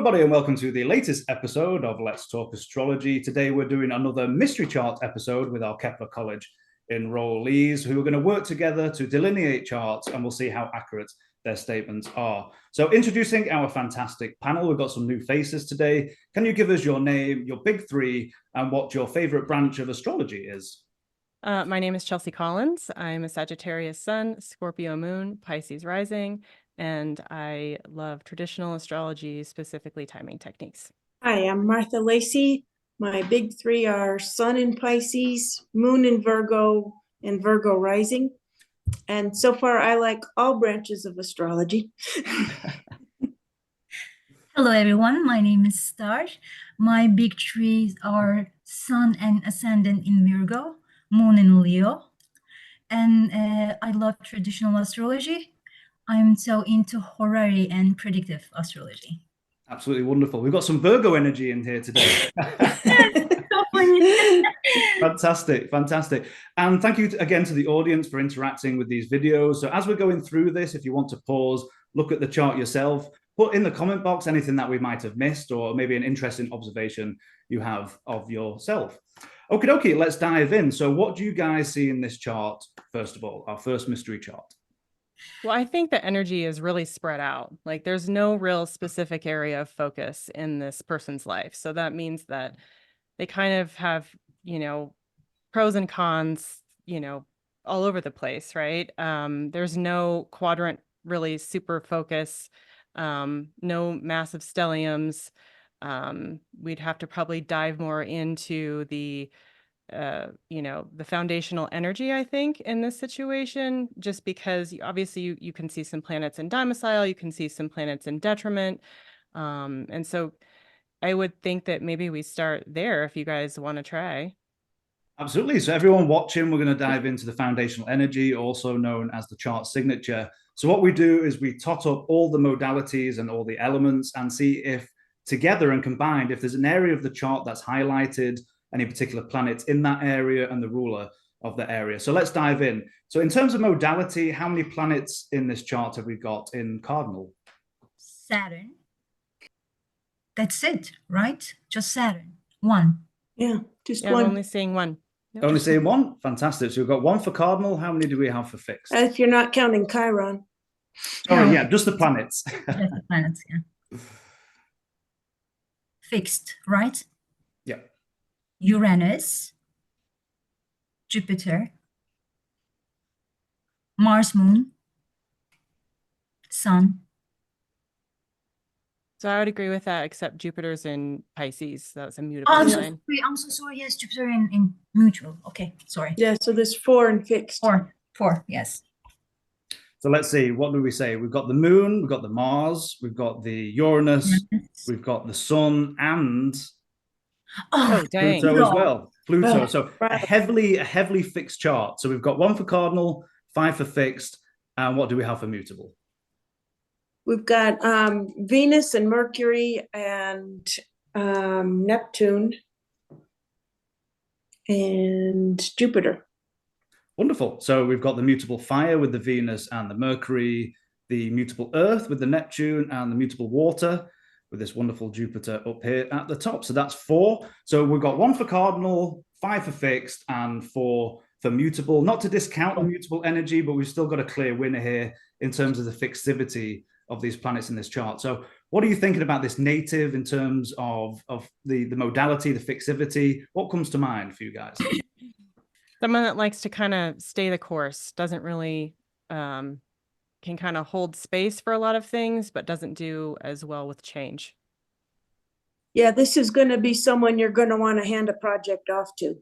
everybody, and welcome to the latest episode of Let's Talk Astrology. Today, we're doing another mystery chart episode with our Kepler College enrollees who are going to work together to delineate charts, and we'll see how accurate their statements are. So, introducing our fantastic panel, we've got some new faces today. Can you give us your name, your big three, and what your favorite branch of astrology is? My name is Chelsea Collins. I'm a Sagittarius Sun, Scorpio Moon, Pisces Rising, and I love traditional astrology, specifically timing techniques. Hi, I'm Martha Lacy. My big three are Sun in Pisces, Moon in Virgo, and Virgo Rising. And so far, I like all branches of astrology. Hello, everyone. My name is Star. My big trees are Sun and Ascendant in Virgo, Moon in Leo. And I love traditional astrology. I'm so into horary and predictive astrology. Absolutely wonderful. We've got some Virgo energy in here today. So funny. Fantastic, fantastic. And thank you again to the audience for interacting with these videos. So as we're going through this, if you want to pause, look at the chart yourself, put in the comment box anything that we might have missed or maybe an interesting observation you have of yourself. Okie dokie, let's dive in. So what do you guys see in this chart, first of all, our first mystery chart? Well, I think the energy is really spread out. Like there's no real specific area of focus in this person's life. So that means that they kind of have, pros and cons, all over the place, right? There's no quadrant really super focus, no massive stelliums. We'd have to probably dive more into the foundational energy, I think, in this situation, just because obviously you can see some planets in domicile, you can see some planets in detriment. And so I would think that maybe we start there if you guys want to try. Absolutely. So everyone watching, we're going to dive into the foundational energy, also known as the chart signature. So what we do is we tot up all the modalities and all the elements and see if together and combined, if there's an area of the chart that's highlighted, any particular planets in that area and the ruler of the area. So let's dive in. So in terms of modality, how many planets in this chart have we got in cardinal? Saturn. That's it, right? Just Saturn. One. Yeah, just Yeah, one. I'm only seeing one. Yep. Only seeing one? Fantastic. So we've got one for cardinal. How many do we have for fixed? If you're not counting Chiron. Oh, yeah, just the planets. Just the planets, yeah. Fixed, right? Yeah. Uranus, Jupiter, Mars, Moon, Sun. So I would agree with that, except Jupiter's in Pisces. That's a mutable I'm sign. so sorry. Yes, Jupiter in mutual. Okay, sorry. Yeah, so there's four in fixed. Four, yes. So let's see, what do we say? We've got the moon, we've got the Mars, we've got the Uranus, we've got the sun, and Oh, dang. Pluto as well. Pluto. Oh, So right. a heavily fixed chart. So we've got one for cardinal, 5 for fixed, and what do we have for mutable? We've got Venus and Mercury and Neptune and Jupiter. Wonderful. So we've got the mutable fire with the Venus and the Mercury, the mutable earth with the Neptune, and the mutable water with this wonderful Jupiter up here at the top. So that's 4. So we've got 1 for cardinal, 5 for fixed, and 4 for mutable. Not to discount the mutable energy, but we've still got a clear winner here in terms of the fixivity of these planets in this chart. So what are you thinking about this native in terms of the modality, the fixivity? What comes to mind for you guys? Someone that likes to kind of stay the course, doesn't really can kind of hold space for a lot of things, but doesn't do as well with change. Yeah, this is going to be someone you're going to want to hand a project off to.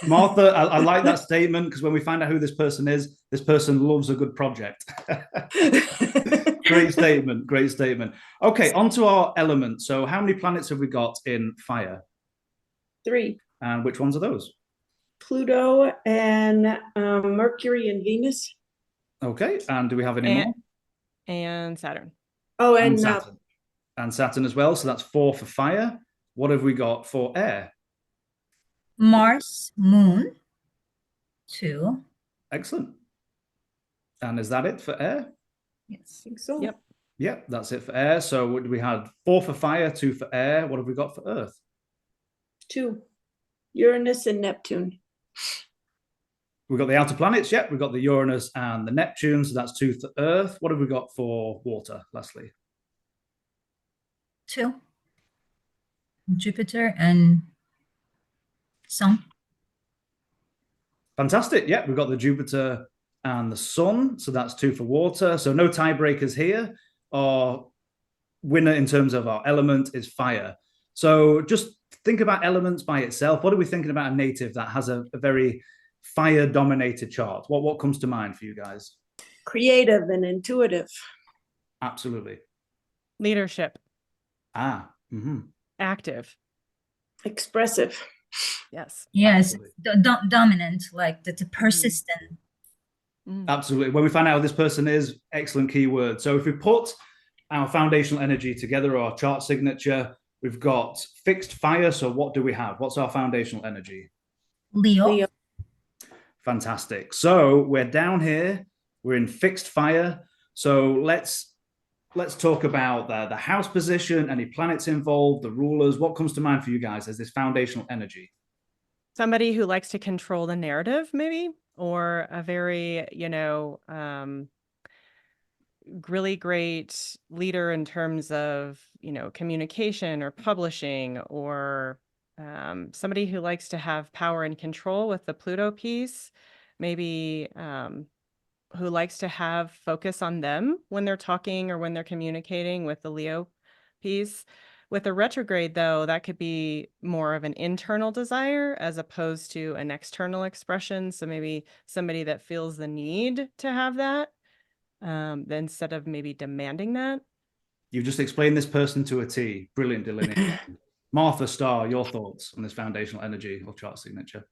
Martha, I like that statement, because when we find out who this person loves a good project. Great statement, great statement. Okay, on to our elements. So how many planets have we got in fire? 3. And which ones are those? Pluto and Mercury and Venus. Okay, and do we have any more? And Saturn. Oh, and Saturn. And Saturn as well, so that's 4 for fire. What have we got for air? Mars, Moon, 2. Excellent. And is that it for air? Yes. I think so. Yep. Yep, that's it for air. So we had 4 for fire, 2 for air. What have we got for earth? 2, Uranus and Neptune. We've got the outer planets. Yep, we've got the Uranus and the Neptune. So that's 2 for earth. What have we got for water, Leslie? 2, Jupiter and Sun. Fantastic. Yeah, we've got the Jupiter and the Sun. So that's 2 for water. So no tiebreakers here. Our winner in terms of our element is fire. So just think about elements by itself. What are we thinking about a native that has a very fire-dominated chart? What comes to mind for you guys? Creative and intuitive. Absolutely. Leadership. Active. Expressive. Yes. Yes, dominant, like the persistent. Absolutely. When we find out who this person is, excellent keyword. So if we put our foundational energy together, our chart signature, we've got fixed fire. So what do we have? What's our foundational energy? Leo. Fantastic. So we're down here. We're in fixed fire. So let's talk about the house position, any planets involved, the rulers. What comes to mind for you guys as this foundational energy? Somebody who likes to control the narrative, maybe, or a very, really great leader in terms of, communication or publishing, or somebody who likes to have power and control with the Pluto piece, maybe who likes to have focus on them when they're talking or when they're communicating with the Leo piece. With a retrograde, though, that could be more of an internal desire as opposed to an external expression. So maybe somebody that feels the need to have that instead of maybe demanding that. You've just explained this person to a T. Brilliant delineation. Martha Starr, your thoughts on this foundational energy or chart signature?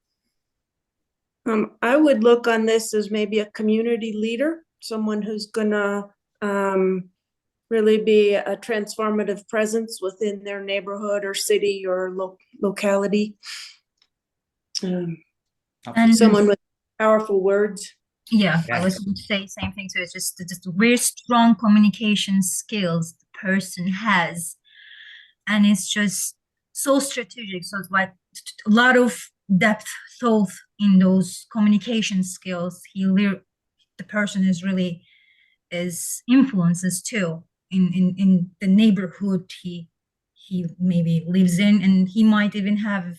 I would look on this as maybe a community leader, someone who's gonna really be a transformative presence within their neighborhood or city or locality. And someone with powerful words. Yeah, Yes. I was going to say the same thing. So it's just very strong communication skills the person has. And it's just so strategic. So it's like a lot of depth thought in those communication skills. The person is influences too in the neighborhood he maybe lives in, and he might even have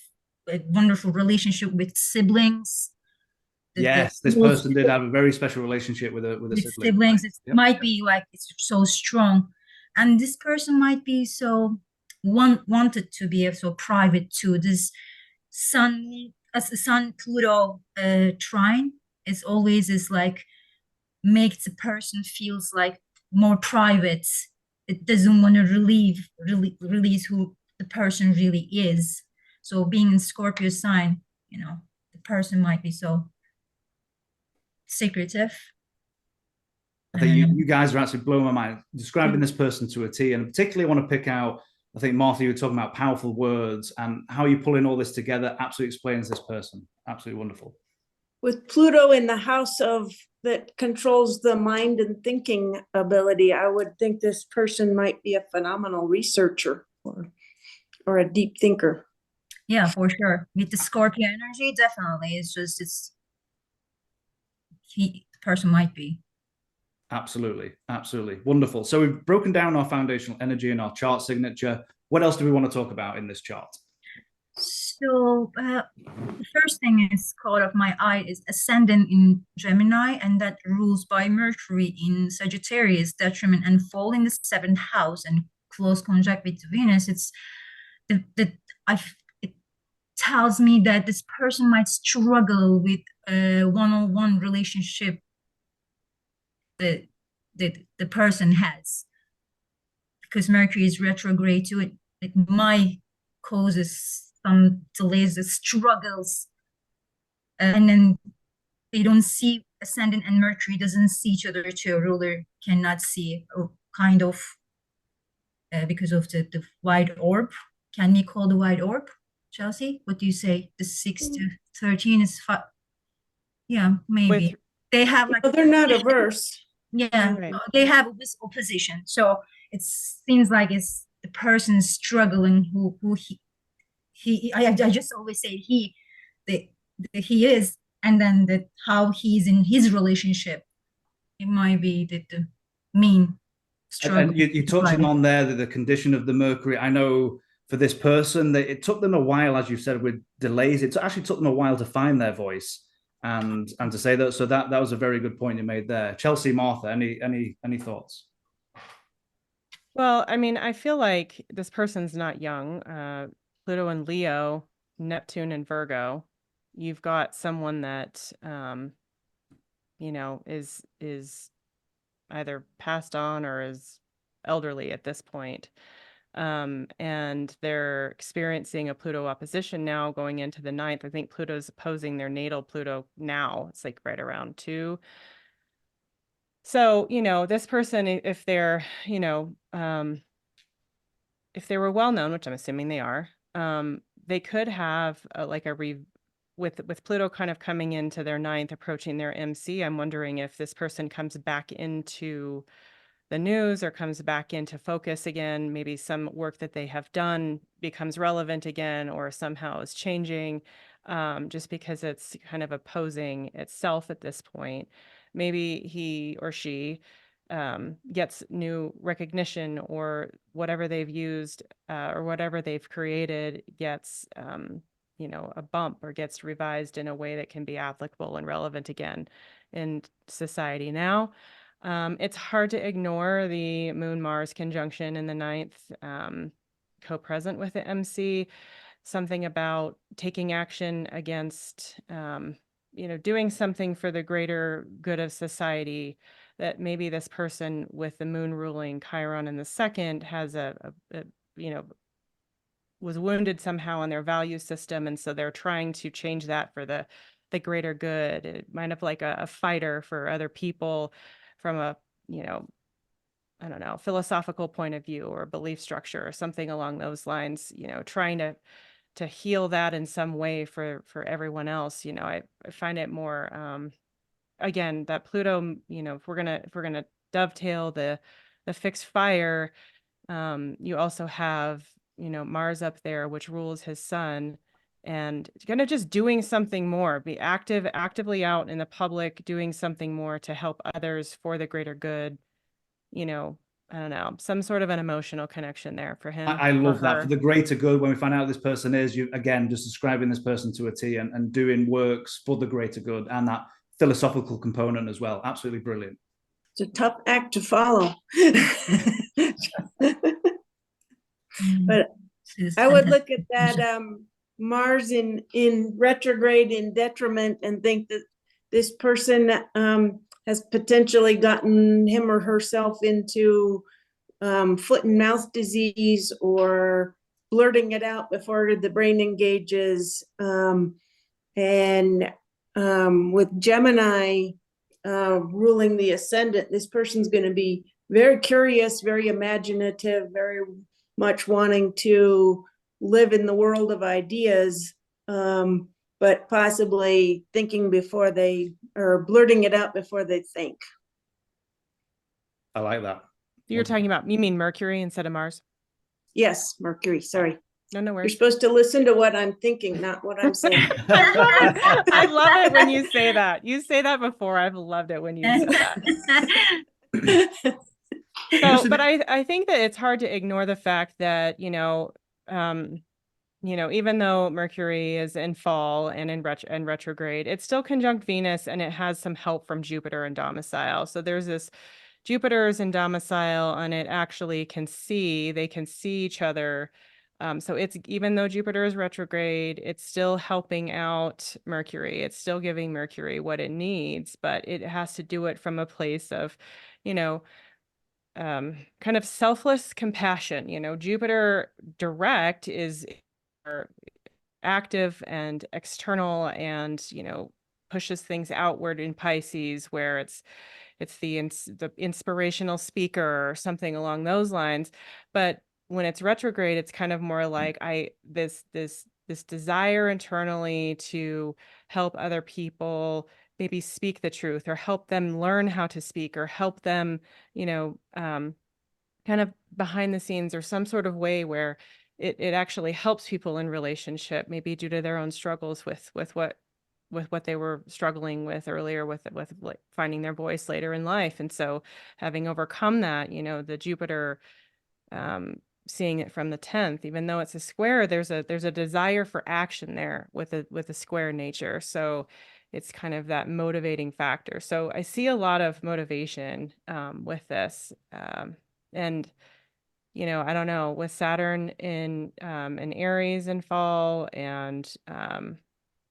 a wonderful relationship with siblings. Yes, this person did have a very special relationship with a sibling. Siblings. It might be like it's so strong, and this person might be so wanted to be so private too. This Sun Pluto trine is always like makes the person feels like more private. It doesn't want to release who the person really is. So being in Scorpio sign, the person might be so secretive. I think you guys are actually blowing my mind describing this person to a T, and particularly want to pick out, I think, Martha, you were talking about powerful words and how you pulling all this together absolutely explains this person. Absolutely wonderful. With Pluto in the house that controls the mind and thinking ability, I would think this person might be a phenomenal researcher or a deep thinker. Yeah, for sure. With the Scorpio energy, definitely. The person might be. Absolutely. Wonderful. So we've broken down our foundational energy and our chart signature. What else do we want to talk about in this chart? So the first thing is caught of my eye is ascendant in Gemini, and that rules by Mercury in Sagittarius, detriment and fall in the 7th house and close conjunct with Venus. It tells me that this person might struggle with a one-on-one relationship that the person has, because Mercury is retrograde too. It might causes some delays, struggles, and then they don't see ascendant, and Mercury doesn't see each other too. A ruler cannot see, or kind of because of the wide orb. Can we call the wide orb, Chelsea? What do you say? The 6 to 13 is 5. Yeah, maybe they have like they're not averse. Yeah, Right. they have this opposition. So it seems like it's the person struggling who I just always say the he is, and then that how he's in his relationship. It might be the main struggle. And you're touching on there the condition of the Mercury. I know for this person, it took them a while, as you said, with delays. It actually took them a while to find their voice and to say that. So that was a very good point you made there. Chelsea, Martha, any thoughts? Well, I mean, I feel like this person's not young. Pluto and Leo, Neptune and Virgo. You've got someone that is either passed on or is elderly at this point. And they're experiencing a Pluto opposition now going into the 9th. I think Pluto's opposing their natal Pluto now. It's like right around 2. So, this person, if they're, if they were well known, which I'm assuming they are, they could have with Pluto kind of coming into their 9th, approaching their MC. I'm wondering if this person comes back into the news or comes back into focus again. Maybe some work that they have done becomes relevant again, or somehow is changing, just because it's kind of opposing itself at this point. Maybe he or she gets new recognition, or whatever they've used or whatever they've created gets a bump, or gets revised in a way that can be applicable and relevant again in society now. It's hard to ignore the Moon-Mars conjunction in the 9th, co-present with the MC. Something about taking action against, doing something for the greater good of society, that maybe this person with the moon ruling Chiron in the 2nd has was wounded somehow in their value system, and so they're trying to change that for the greater good. It might have like a fighter for other people from a, I don't know, philosophical point of view or belief structure or something along those lines, trying to heal that in some way for everyone else. I find it more again, that Pluto, if we're gonna dovetail the fixed fire, you also have, Mars up there, which rules his sun, and kind of just doing something more, be actively out in the public, doing something more to help others for the greater good. I don't know, some sort of an emotional connection there for him. I love that, for the greater good. When we find out who this person is, you again just describing this person to a T, and doing works for the greater good, and that philosophical component as well. Absolutely brilliant. It's a tough act to follow. But I would look at that Mars in retrograde in detriment and think that this person has potentially gotten him or herself into foot and mouth disease, or blurting it out before the brain engages. And with Gemini ruling the ascendant, this person's going to be very curious, very imaginative, very much wanting to live in the world of ideas, but possibly thinking before they, or blurting it out before they think. I like that. You're talking about, you mean Mercury instead of Mars? Yes, Mercury, sorry. No You're worries. supposed to listen to what I'm thinking, not what I'm saying. I love it when you say that. You say that before. I've loved it when you said that. So, but I think that it's hard to ignore the fact that, even though Mercury is in fall and in retrograde, it's still conjunct Venus, and it has some help from Jupiter and domicile. So there's this Jupiter's in domicile, and it actually they can see each other. So it's, even though Jupiter is retrograde, it's still helping out Mercury. It's still giving Mercury what it needs, but it has to do it from a place of, kind of selfless compassion. Jupiter direct is active and external, and pushes things outward in Pisces, where it's the inspirational speaker or something along those lines. But when it's retrograde, it's kind of more like this desire internally to help other people, maybe speak the truth or help them learn how to speak or help them, kind of behind the scenes or some sort of way where it actually helps people in relationship, maybe due to their own struggles with what they were struggling with earlier with like finding their voice later in life. And so having overcome that, the Jupiter, seeing it from the 10th, even though it's a square, there's a desire for action there with a square nature. So it's kind of that motivating factor. So I see a lot of motivation with this. And I don't know, with Saturn in Aries in fall and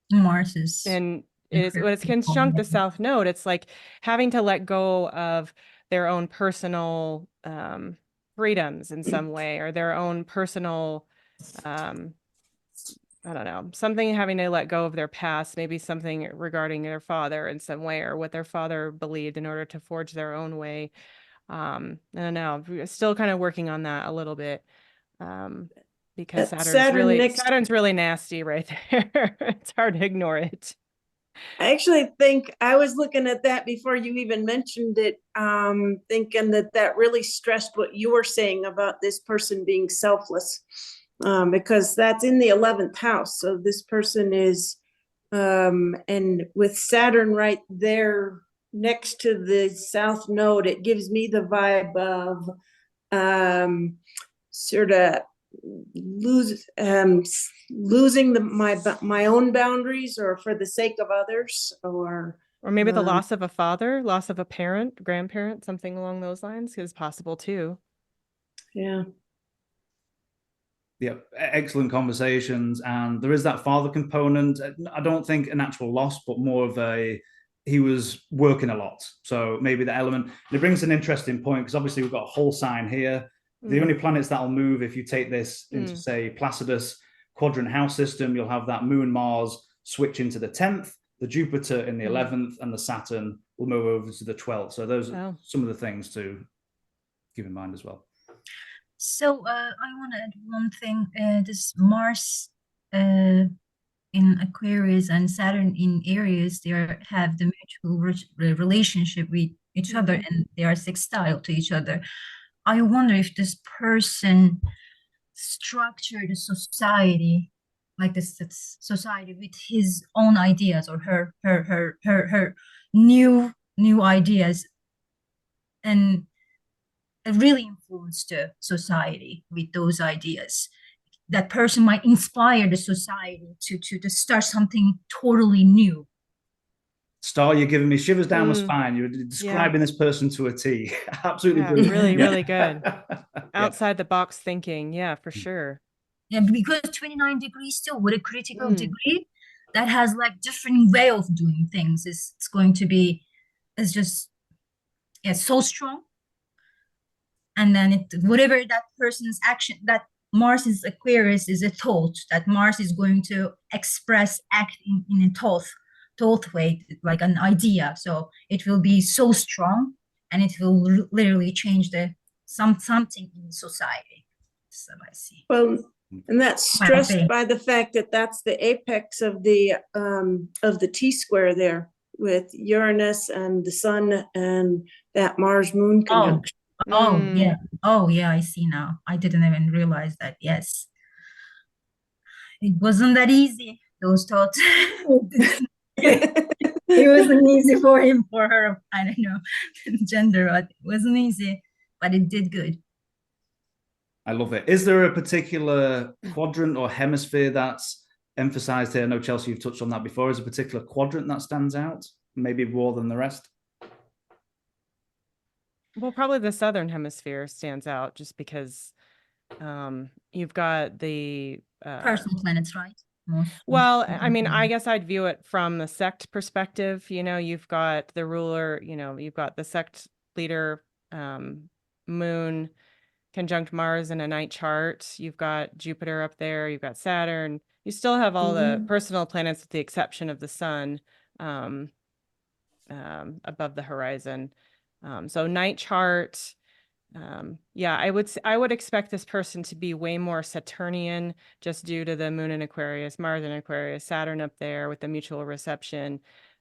Mars is when it's incredibly conjunct the cold. South Node, it's like having to let go of their own personal freedoms in some way, or their own personal I don't know, something, having to let go of their past, maybe something regarding their father in some way, or what their father believed in order to forge their own way. I don't know. We're still kind of working on that a little bit. Because That Saturn next, Saturn's really nasty right there. It's hard to ignore it. I actually think I was looking at that before you even mentioned it, thinking that really stressed what you were saying about this person being selfless, because that's in the 11th house. So this person is, and with Saturn right there next to the South Node, it gives me the vibe of sort of losing my own boundaries, or for the sake of others, or maybe the loss of a father, loss of a parent, grandparent, something along those lines is possible too. Yeah. Excellent conversations, and there is that father component. I don't think an actual loss, but more of he was working a lot, so maybe the element. It brings an interesting point, because obviously we've got a whole sign here. The only planets that'll move, if you take this into, say, Placidus quadrant house system, you'll have that Moon, Mars switch into the 10th, the Jupiter in the 11th, and the Saturn will move over to the 12th. So those are some of the things to keep in mind as well. So I want to add one thing. This Mars in Aquarius and Saturn in Aries, they have the mutual relationship with each other, and they are sextile to each other. I wonder if this person structured a society like this society with his own ideas, or her new ideas, and it really influenced the society with those ideas. That person might inspire the society to start something totally new. Star, you're giving me shivers down my spine. You're describing this person to a T. Absolutely brilliant. Really good. Outside the box thinking. Yeah, for sure. Yeah, because 29 degrees too, with a critical degree, that has like different way of doing things. It's going to be, it's just, so strong. And then whatever that person's action, that Mars is Aquarius, is a thought, that Mars is going to act in a thought way, like an idea. So it will be so strong, and it will literally change something in society. So I see. Well, and that's stressed by the fact that that's the apex of the T-square there, with Uranus and the Sun and that Mars-Moon conjunction. Oh yeah, I see now. I didn't even realize that. Yes, it wasn't that easy, those thoughts. It wasn't easy for him, for her, I don't know, gender, but it wasn't easy, but it did good. I love it. Is there a particular quadrant or hemisphere that's emphasized here? I know, Chelsea, you've touched on that before. Is a particular quadrant that stands out, maybe more than the rest? Well, probably the southern hemisphere stands out, just because you've got the personal planets, right? Well, I mean, I guess I'd view it from the sect perspective. You've got the ruler, you've got the sect leader, Moon conjunct Mars in a night chart. You've got Jupiter up there. You've got Saturn. You still have all the personal planets, with the exception of the Sun above the horizon. So night chart. I would expect this person to be way more Saturnian, just due to the Moon in Aquarius, Mars in Aquarius, Saturn up there with the mutual reception.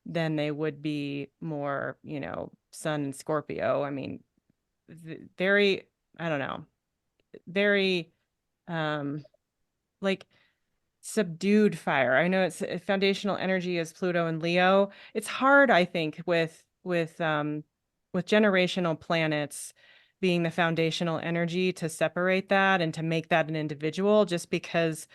then they would be more, you know, Sun and Scorpio. I mean, very, I don't know, very like subdued fire. I know it's foundational energy is Pluto and Leo. It's hard, I think, with generational planets being the foundational energy to separate that and to make that an individual, just because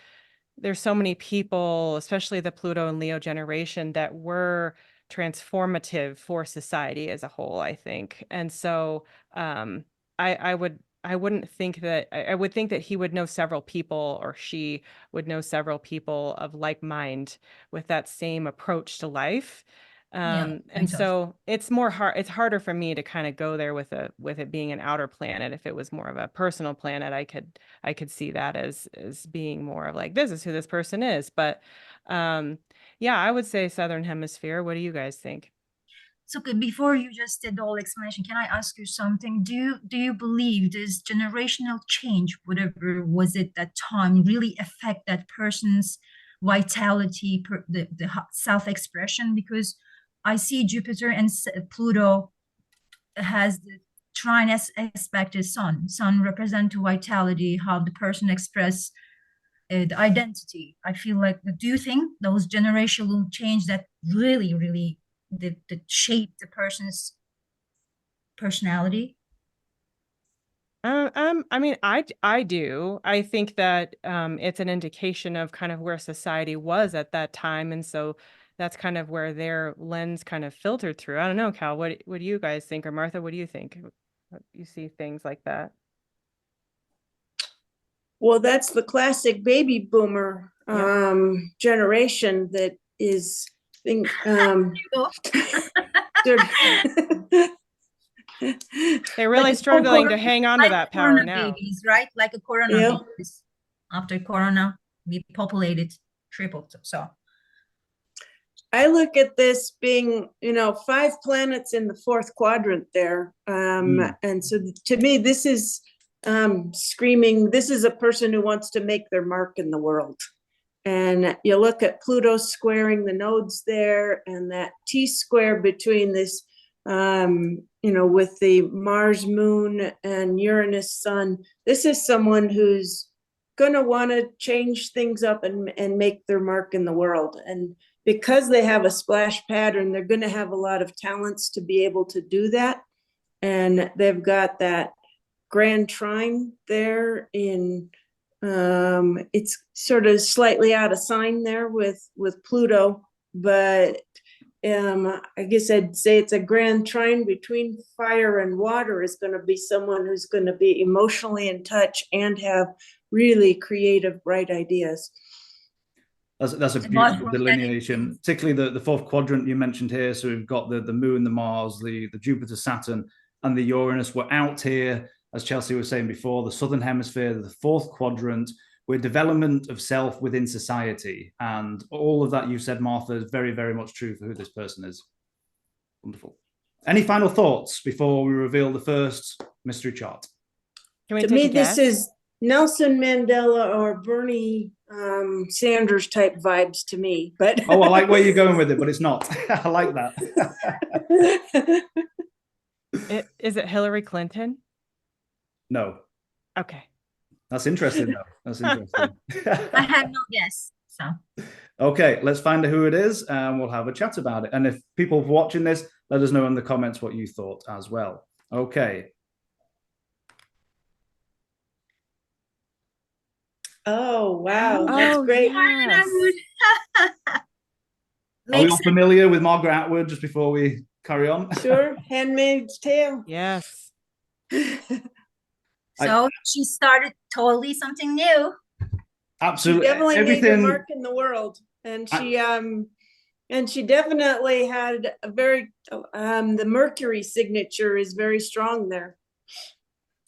there's so many people, especially the Pluto and Leo generation, that were transformative for society as a whole, I think. And so I wouldn't think that I would think that he would know several people, or she would know several people of like mind with that same approach to life. Yeah, And kind of. so it's harder for me to kind of go there with it being an outer planet. If it was more of a personal planet, I could see that as being more of like, this is who this person is. But yeah, I would say Southern Hemisphere. What do you guys think? So before you just did the whole explanation, can I ask you something? Do you believe this generational change, whatever was it that time, really affect that person's vitality, the self-expression? Because I see Jupiter and Pluto has the trine aspect is Sun. Sun represent vitality, how the person express the identity. I feel like, do you think those generational change that really, really that shape the person's personality? I mean, I do. I think that it's an indication of kind of where society was at that time, and so that's kind of where their lens kind of filtered through. I don't know, Cal, what do you guys think, or Martha, what do you think? You see things like that? Well, that's the classic baby boomer Yeah. generation that is being They're really struggling to hang on to like that power corona now. babies, right? Like a corona Yeah. babies. After corona, we populated tripled. So I look at this being, 5 planets in the fourth quadrant there. And so to me, this is screaming, this is a person who wants to make their mark in the world. And you look at Pluto squaring the nodes there, and that T-square between this, with the Mars, Moon, and Uranus, Sun. This is someone who's going to want to change things up and make their mark in the world. And because they have a splash pattern, they're going to have a lot of talents to be able to do that. And they've got that grand trine there in, it's sort of slightly out of sign there with Pluto, but I guess I'd say it's a grand trine between fire and water is going to be someone who's going to be emotionally in touch and have really creative, bright ideas. That's a beautiful delineation, particularly the fourth quadrant you mentioned here. So we've got the Moon, the Mars, the Jupiter, Saturn, and the Uranus. We're out here, as Chelsea was saying before, the Southern Hemisphere, the fourth quadrant. We're development of self within society. And all of that you said, Martha, is very, very much true for who this person is. Wonderful. Any final thoughts before we reveal the first mystery chart? Can we To take me, a guess? this is Nelson Mandela or Bernie Sanders type vibes to me. But oh, I like where you're going with it, but it's not. I like that. Is it Hillary Clinton? No. Okay. That's interesting, though. That's interesting. I have no guess. So okay, let's find out who it is, and we'll have a chat about it. And if people watching this, let us know in the comments what you thought as well. Okay. Oh, wow. That's great. Yes. Are we all familiar with Margaret Atwood just before we carry on? Sure. Handmaid's Tale. Yes. So she started totally something new. Absolutely. She definitely made her mark in the world. And she definitely had a very the Mercury signature is very strong there.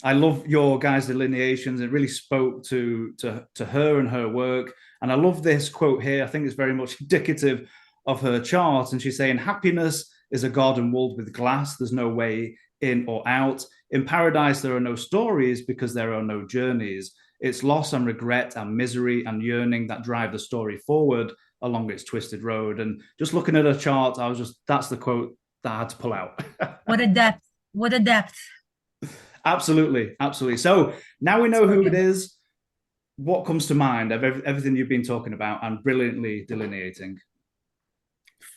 I love your guys' delineations. It really spoke to her and her work. And I love this quote here. I think it's very much indicative of her chart. And she's saying, happiness is a garden walled with glass. There's no way in or out. In paradise, there are no stories because there are no journeys. It's loss and regret and misery and yearning that drive the story forward. along its twisted road. And just looking at her chart, that's the quote that I had to pull out. What a depth. What a depth. Absolutely, absolutely. So now we know who it is. What comes to mind of everything you've been talking about and brilliantly delineating?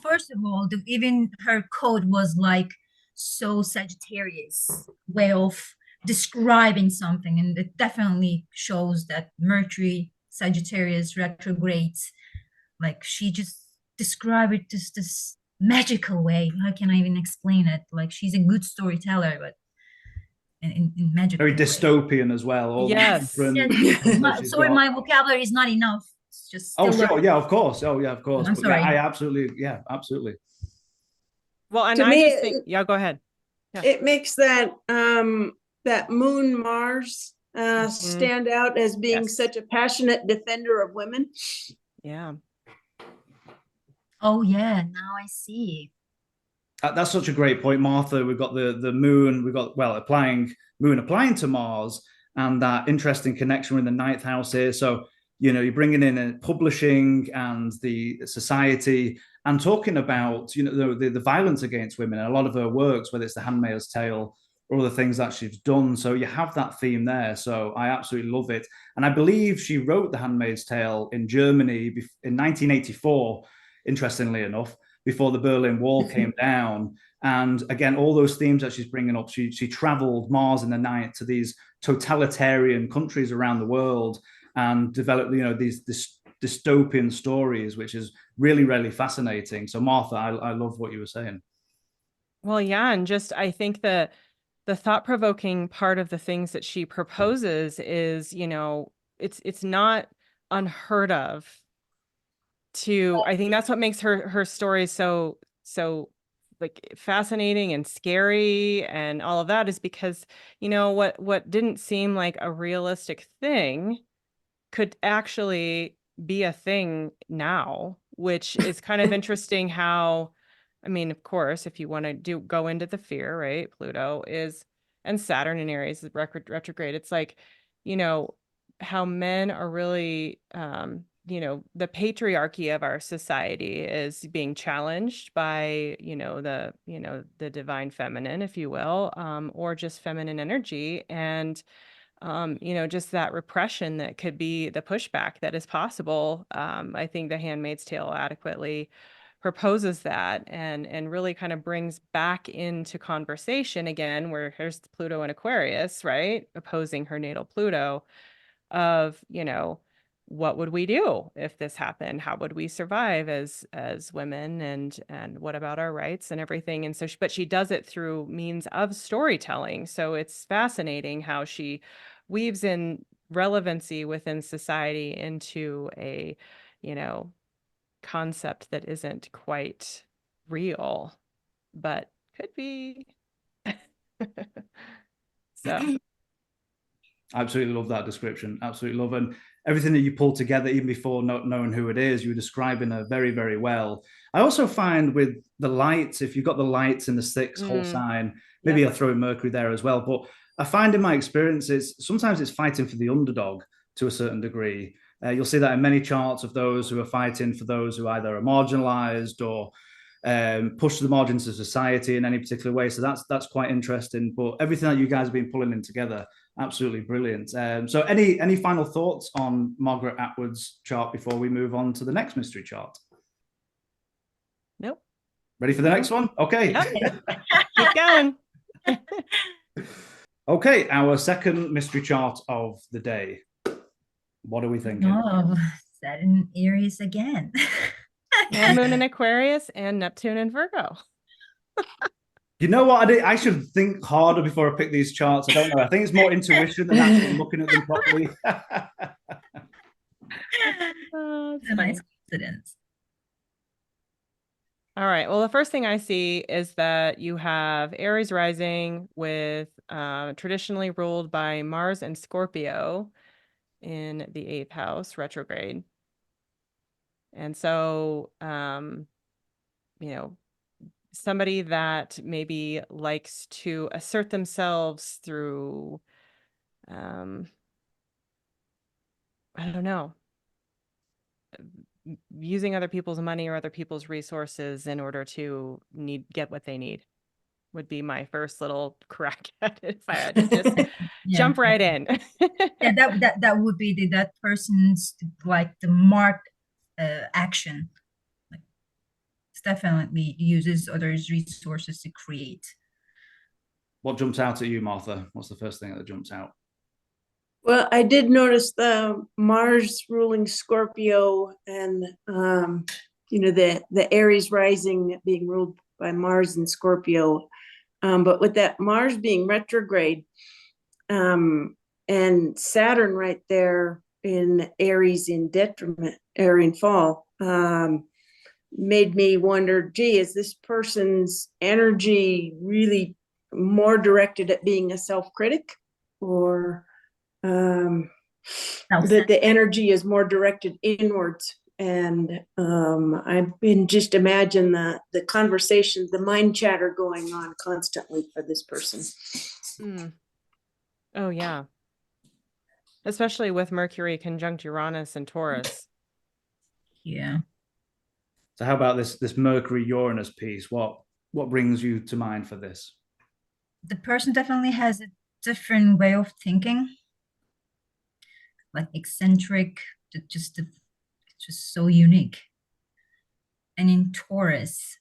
First of all, even her code was like so Sagittarius way of describing something, and it definitely shows that Mercury Sagittarius retrogrades. Like she just described it just this magical way. How can I even explain it? Like she's a good storyteller, but in magical Very way. dystopian as well. All Yes. different Sorry, my vocabulary is not enough. It's just Oh, still sure. learning. Yeah, of course. Oh, yeah, of course. I'm But sorry. yeah, I absolutely, yeah, absolutely. Well, and To I me, just think, yeah, go ahead. It makes that that Moon Mars stand out as being Yes. such a passionate defender of women. Yeah. Oh yeah, now I see. That's such a great point, Martha. We've got the moon. We've got moon applying to Mars, and that interesting connection with the ninth house here. So you're bringing in publishing and the society, and talking about the violence against women. And a lot of her works, whether it's The Handmaid's Tale or other things that she's done. So you have that theme there. So I absolutely love it. And I believe she wrote The Handmaid's Tale in Germany in 1984. Interestingly enough, before the Berlin Wall came down. And again, all those themes that she's bringing up, she traveled Mars in the night to these totalitarian countries around the world and developed, these dystopian stories, which is really, really fascinating. So Martha, I love what you were saying. Well, yeah. And just, I think the thought-provoking part of the things that she proposes is, it's not unheard of I think that's what makes her story so like fascinating and scary and all of that, is because what didn't seem like a realistic thing could actually be a thing now, which is kind of interesting. How, I mean, of course, if you want to go into the fear, right? Pluto is, and Saturn in Aries is retrograde. It's like, how men are really, the patriarchy of our society is being challenged by, the divine feminine, if you will, or just feminine energy. And, just that repression that could be the pushback that is possible. I think The Handmaid's Tale adequately proposes that and really kind of brings back into conversation again, where here's Pluto in Aquarius, right? Opposing her natal Pluto, of, what would we do if this happened? How would we survive as women? And what about our rights and everything? And so, but she does it through means of storytelling. So it's fascinating how she weaves in relevancy within society into a, concept that isn't quite real, but could be. So. Absolutely love that description. Absolutely love. And everything that you pulled together, even before not knowing who it is, you were describing her very, very well. I also find with the lights, if you've got the lights in the sixth whole sign, maybe I'll throw in Mercury there as well. But I find in my experience, sometimes it's fighting for the underdog to a certain degree. You'll see that in many charts of those who are fighting for those who either are marginalized or push to the margins of society in any particular way. So that's quite interesting. But everything that you guys have been pulling in together, absolutely brilliant. So any final thoughts on Margaret Atwood's chart before we move on to the next mystery chart? Nope. Ready for the next one? Okay. Yep. Keep going. Okay, our second mystery chart of the day. What are we thinking? Oh, Saturn Aries again. And Moon in Aquarius and Neptune in Virgo. You know what? I should think harder before I pick these charts. I don't know. I think it's more intuition than actually looking at them properly. A nice coincidence. All right. Well, the first thing I see is that you have Aries rising with traditionally ruled by Mars and Scorpio in the 8th house retrograde. And so, somebody that maybe likes to assert themselves through, I don't know, using other people's money or other people's resources in order to get what they need would be my first little crack at it if I had to just Yeah. jump right in. Yeah, that would be that person's like the marked action. Like, it's definitely uses others' resources to create. What jumps out at you, Martha? What's the first thing that jumps out? Well, I did notice the Mars ruling Scorpio and the Aries rising being ruled by Mars and Scorpio. But with that Mars being retrograde, and Saturn right there in Aries in detriment, or in fall, made me wonder, gee, is this person's energy really more directed at being a self-critic, or that the energy is more directed inwards? And I've been just imagine the conversations, the mind chatter going on constantly for this person. Oh yeah, especially with Mercury conjunct Uranus and Taurus. Yeah. So how about this Mercury Uranus piece? What brings you to mind for this? The person definitely has a different way of thinking, like eccentric, just so unique. And in Taurus,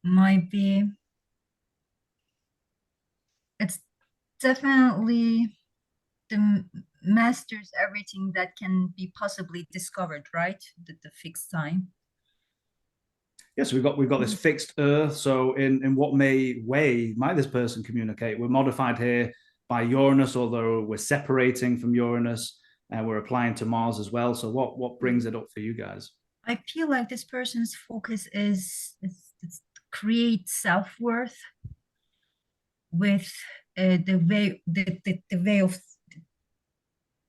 might be, it's definitely the masters everything that can be possibly discovered, right? The fixed time. Yes, we've got this fixed Earth. So in what way might this person communicate? We're modified here by Uranus, although we're separating from Uranus and we're applying to Mars as well. So what brings it up for you guys? I feel like this person's focus is create self-worth with the way of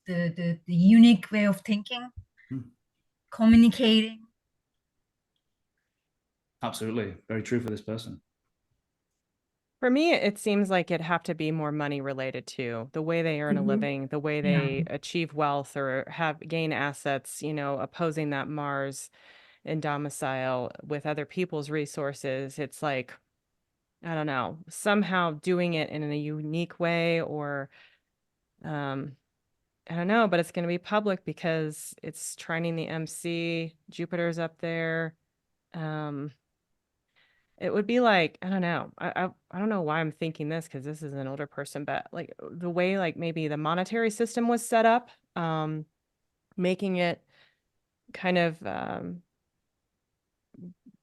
the unique way of thinking, communicating. Absolutely. Very true for this person. For me, it seems like it'd have to be more money related too. The way they earn a living, the way they achieve wealth or gain assets, opposing that Mars in domicile with other people's resources. It's like, I don't know, somehow doing it in a unique way, or I don't know, but it's going to be public because it's trining the MC. Jupiter's up there. It would be like, I don't know. I don't know why I'm thinking this, because this is an older person, but like the way like maybe the monetary system was set up, making it kind of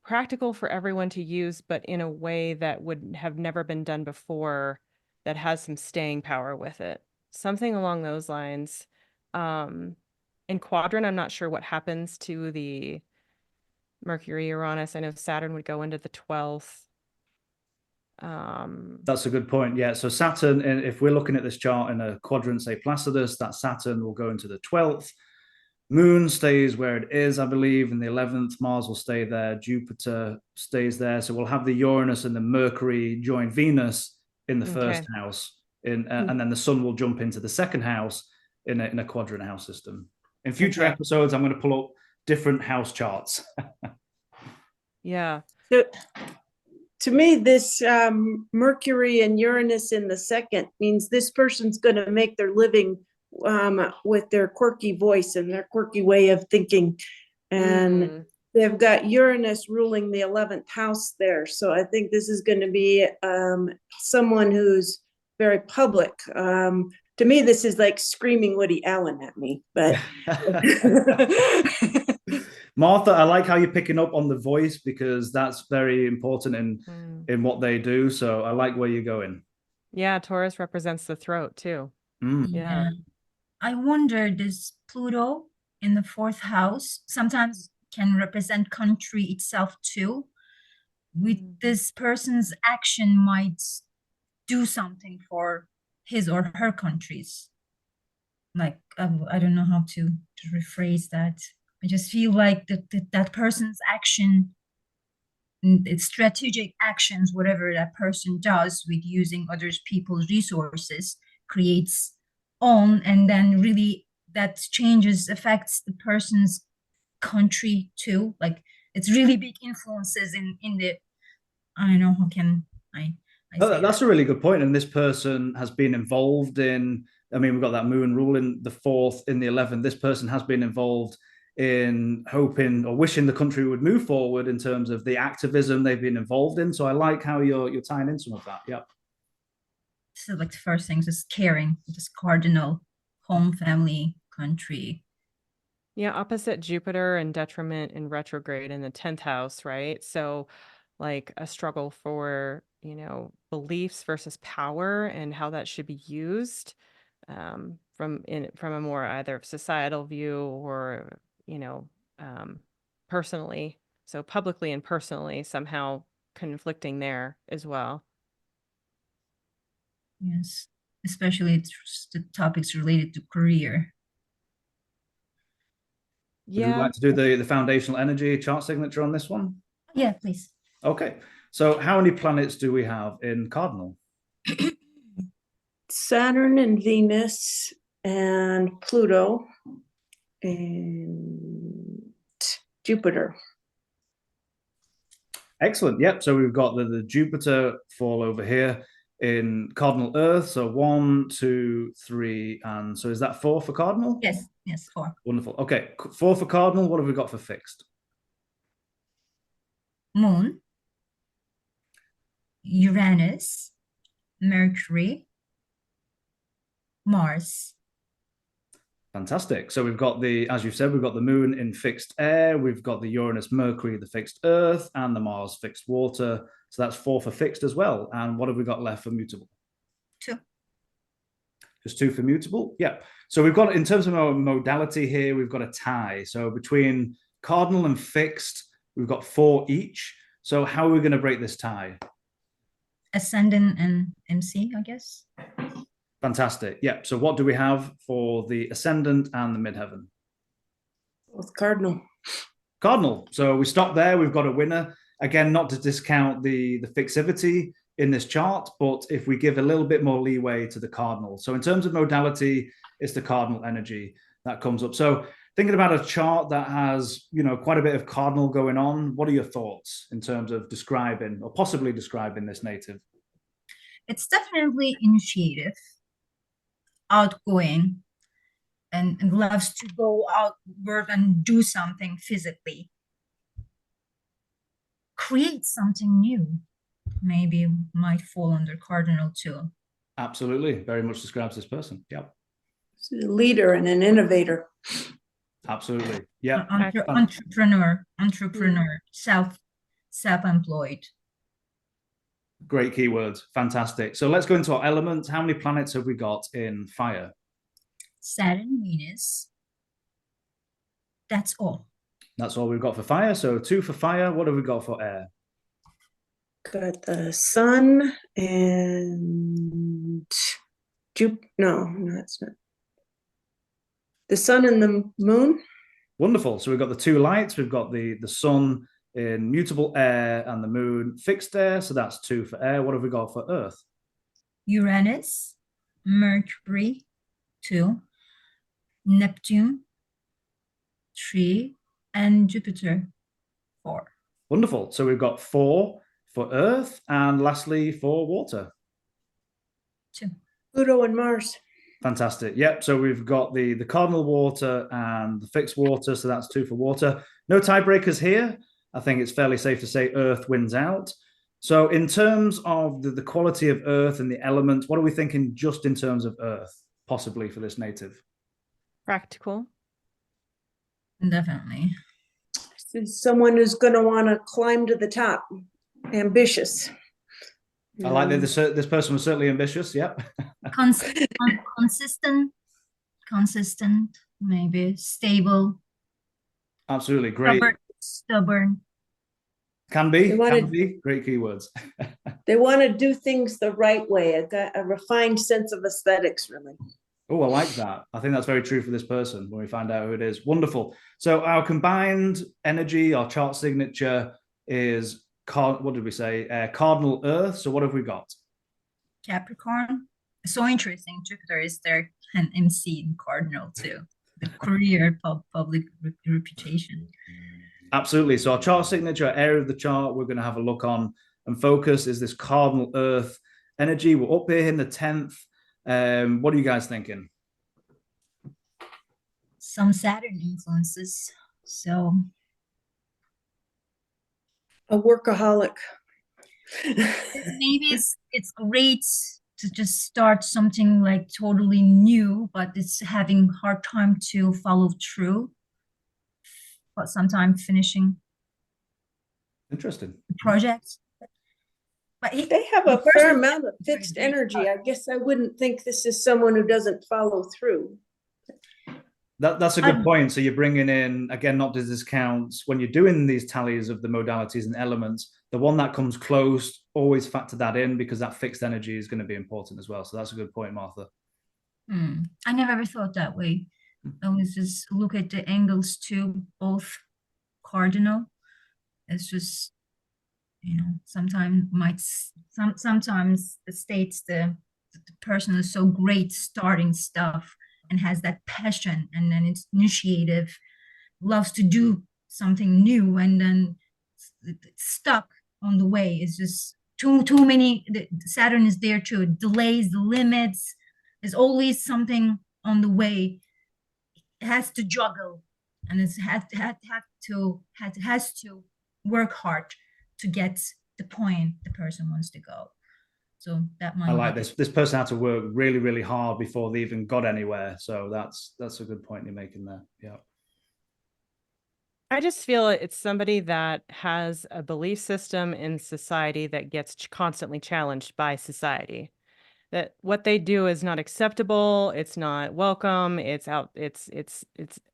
practical for everyone to use, but in a way that would have never been done before, that has some staying power with it. Something along those lines. In quadrant, I'm not sure what happens to the Mercury, Uranus. I know Saturn would go into the 12th. That's a good point. Yeah. So Saturn, if we're looking at this chart in a quadrant, say Placidus, that Saturn will go into the 12th. Moon stays where it is, I believe, in the 11th. Mars will stay there. Jupiter stays there. So we'll have the Uranus and the Mercury join Venus in the first house, and then the Sun will jump into the second house in a quadrant house system. In future episodes, I'm going to pull up different house charts. Yeah. So, to me, this Mercury and Uranus in the second means this person's going to make their living with their quirky voice and their quirky way of thinking. And they've got Uranus ruling the 11th house there. So I think this is going to be someone who's very public. To me, this is like screaming Woody Allen at me, but Martha, I like how you're picking up on the voice, because that's very important in what they do. So I like where you're going. Yeah, Taurus represents the throat too. Yeah. I wonder, does Pluto in the 4th house sometimes can represent country itself too? With this person's action might do something for his or her countries. Like, I don't know how to rephrase that. I just feel like that person's action, its strategic actions, whatever that person does with using others people's resources, creates own, and then really that affects the person's country too. Like it's really big influences in the, I don't know, how can I say That's that? a really good point. And this person has been involved in, I mean, we've got that moon rule in the 4th, in the 11th. This person has been involved in hoping or wishing the country would move forward in terms of the activism they've been involved in. So I like how you're tying in some of that. Yeah. So like the first thing is caring, just cardinal, home, family, country. Yeah, opposite Jupiter and detriment in retrograde in the 10th house, right? So like a struggle for, beliefs versus power and how that should be used from a more either societal view or, personally. So publicly and personally somehow conflicting there as well. Yes, especially it's the topics related to career. Would you Yeah. like to do the foundational energy chart signature on this one? Yeah, please. Okay. So how many planets do we have in cardinal? Saturn and Venus and Pluto and Jupiter. Excellent. Yep. So we've got the Jupiter fall over here in cardinal Earth. So 1, 2, 3, and so is that 4 for cardinal? Yes, 4. Wonderful. Okay, 4 for cardinal. What have we got for fixed? Moon, Uranus, Mercury, Mars. Fantastic. So we've got as you said, we've got the moon in fixed air, we've got the Uranus, Mercury, the fixed earth, and the Mars fixed water. So that's 4 for fixed as well. And what have we got left for mutable? 2. Just 2 for mutable? Yeah. So we've got, in terms of our modality here, we've got a tie. So between cardinal and fixed, we've got 4 each. So how are we going to break this tie? Ascendant and MC, I guess. Fantastic. Yeah. So what do we have for the ascendant and the midheaven? Both cardinal. Cardinal. So we stop there. We've got a winner. Again, not to discount the fixivity in this chart, but if we give a little bit more leeway to the cardinal. So in terms of modality, it's the cardinal energy that comes up. So thinking about a chart that has, quite a bit of cardinal going on, what are your thoughts in terms of describing or possibly describing this native? It's definitely initiative, outgoing, and loves to go outward and do something physically. Create something new. Maybe might fall under cardinal too. Absolutely. Very much describes this person. Yeah. He's a leader and an innovator. Absolutely. Yeah. Entrepreneur, self-employed. Great keywords. Fantastic. So let's go into our elements. How many planets have we got in fire? Saturn, Venus. That's all. That's all we've got for fire. So 2 for fire. What have we got for air? Got the sun and Jupiter. No, that's not. The sun and the moon. Wonderful. So we've got the 2 lights. We've got the sun in mutable air and the moon fixed air. So that's 2 for air. What have we got for earth? Uranus, Mercury, 2, Neptune, 3, and Jupiter, 4. Wonderful. So we've got 4 for earth and lastly for water. 2. Pluto and Mars. Fantastic. Yep. So we've got the cardinal water and the fixed water. So that's 2 for water. No tiebreakers here. I think it's fairly safe to say earth wins out. So in terms of the quality of earth and the elements, what are we thinking just in terms of earth, possibly for this native? Practical. Definitely. Someone who's going to want to climb to the top. Ambitious. I like that this person was certainly ambitious. Yep. Consistent, maybe stable. Absolutely. Great. Stubborn. Can be. Great keywords. They want to do things the right way, a refined sense of aesthetics, really. Oh, I like that. I think that's very true for this person when we find out who it is. Wonderful. So our combined energy, our chart signature is, what did we say? Cardinal Earth. So what have we got? Capricorn. So interesting. Jupiter is there and MC in Cardinal too. the career, public reputation. Absolutely. So our chart signature area of the chart we're going to have a look on and focus is this cardinal Earth energy. We're up here in the 10th. What are you guys thinking? Some Saturn influences. So A workaholic. maybe it's great to just start something like totally new, but it's having hard time to follow through, but sometimes finishing Interesting. the project. But They have a fair amount of fixed energy. I guess I wouldn't think this is someone who doesn't follow through. That's a good point. So you're bringing in, again, not to discount when you're doing these tallies of the modalities and elements, the one that comes close, always factor that in because that fixed energy is going to be important as well. So that's a good point, Martha. I never ever thought that way. I always just look at the angles too, both cardinal. It's just, sometimes sometimes it states the person is so great starting stuff and has that passion, and then it's initiative, loves to do something new, and then it's stuck on the way. It's just too many. Saturn is there too. It delays the limits. There's always something on the way. It has to juggle, and it has to work hard to get the point the person wants to go. So that might. I like this. This person had to work really, really hard before they even got anywhere. So that's a good point you're making there. Yeah. I just feel it's somebody that has a belief system in society that gets constantly challenged by society. That what they do is not acceptable, it's not welcome, it's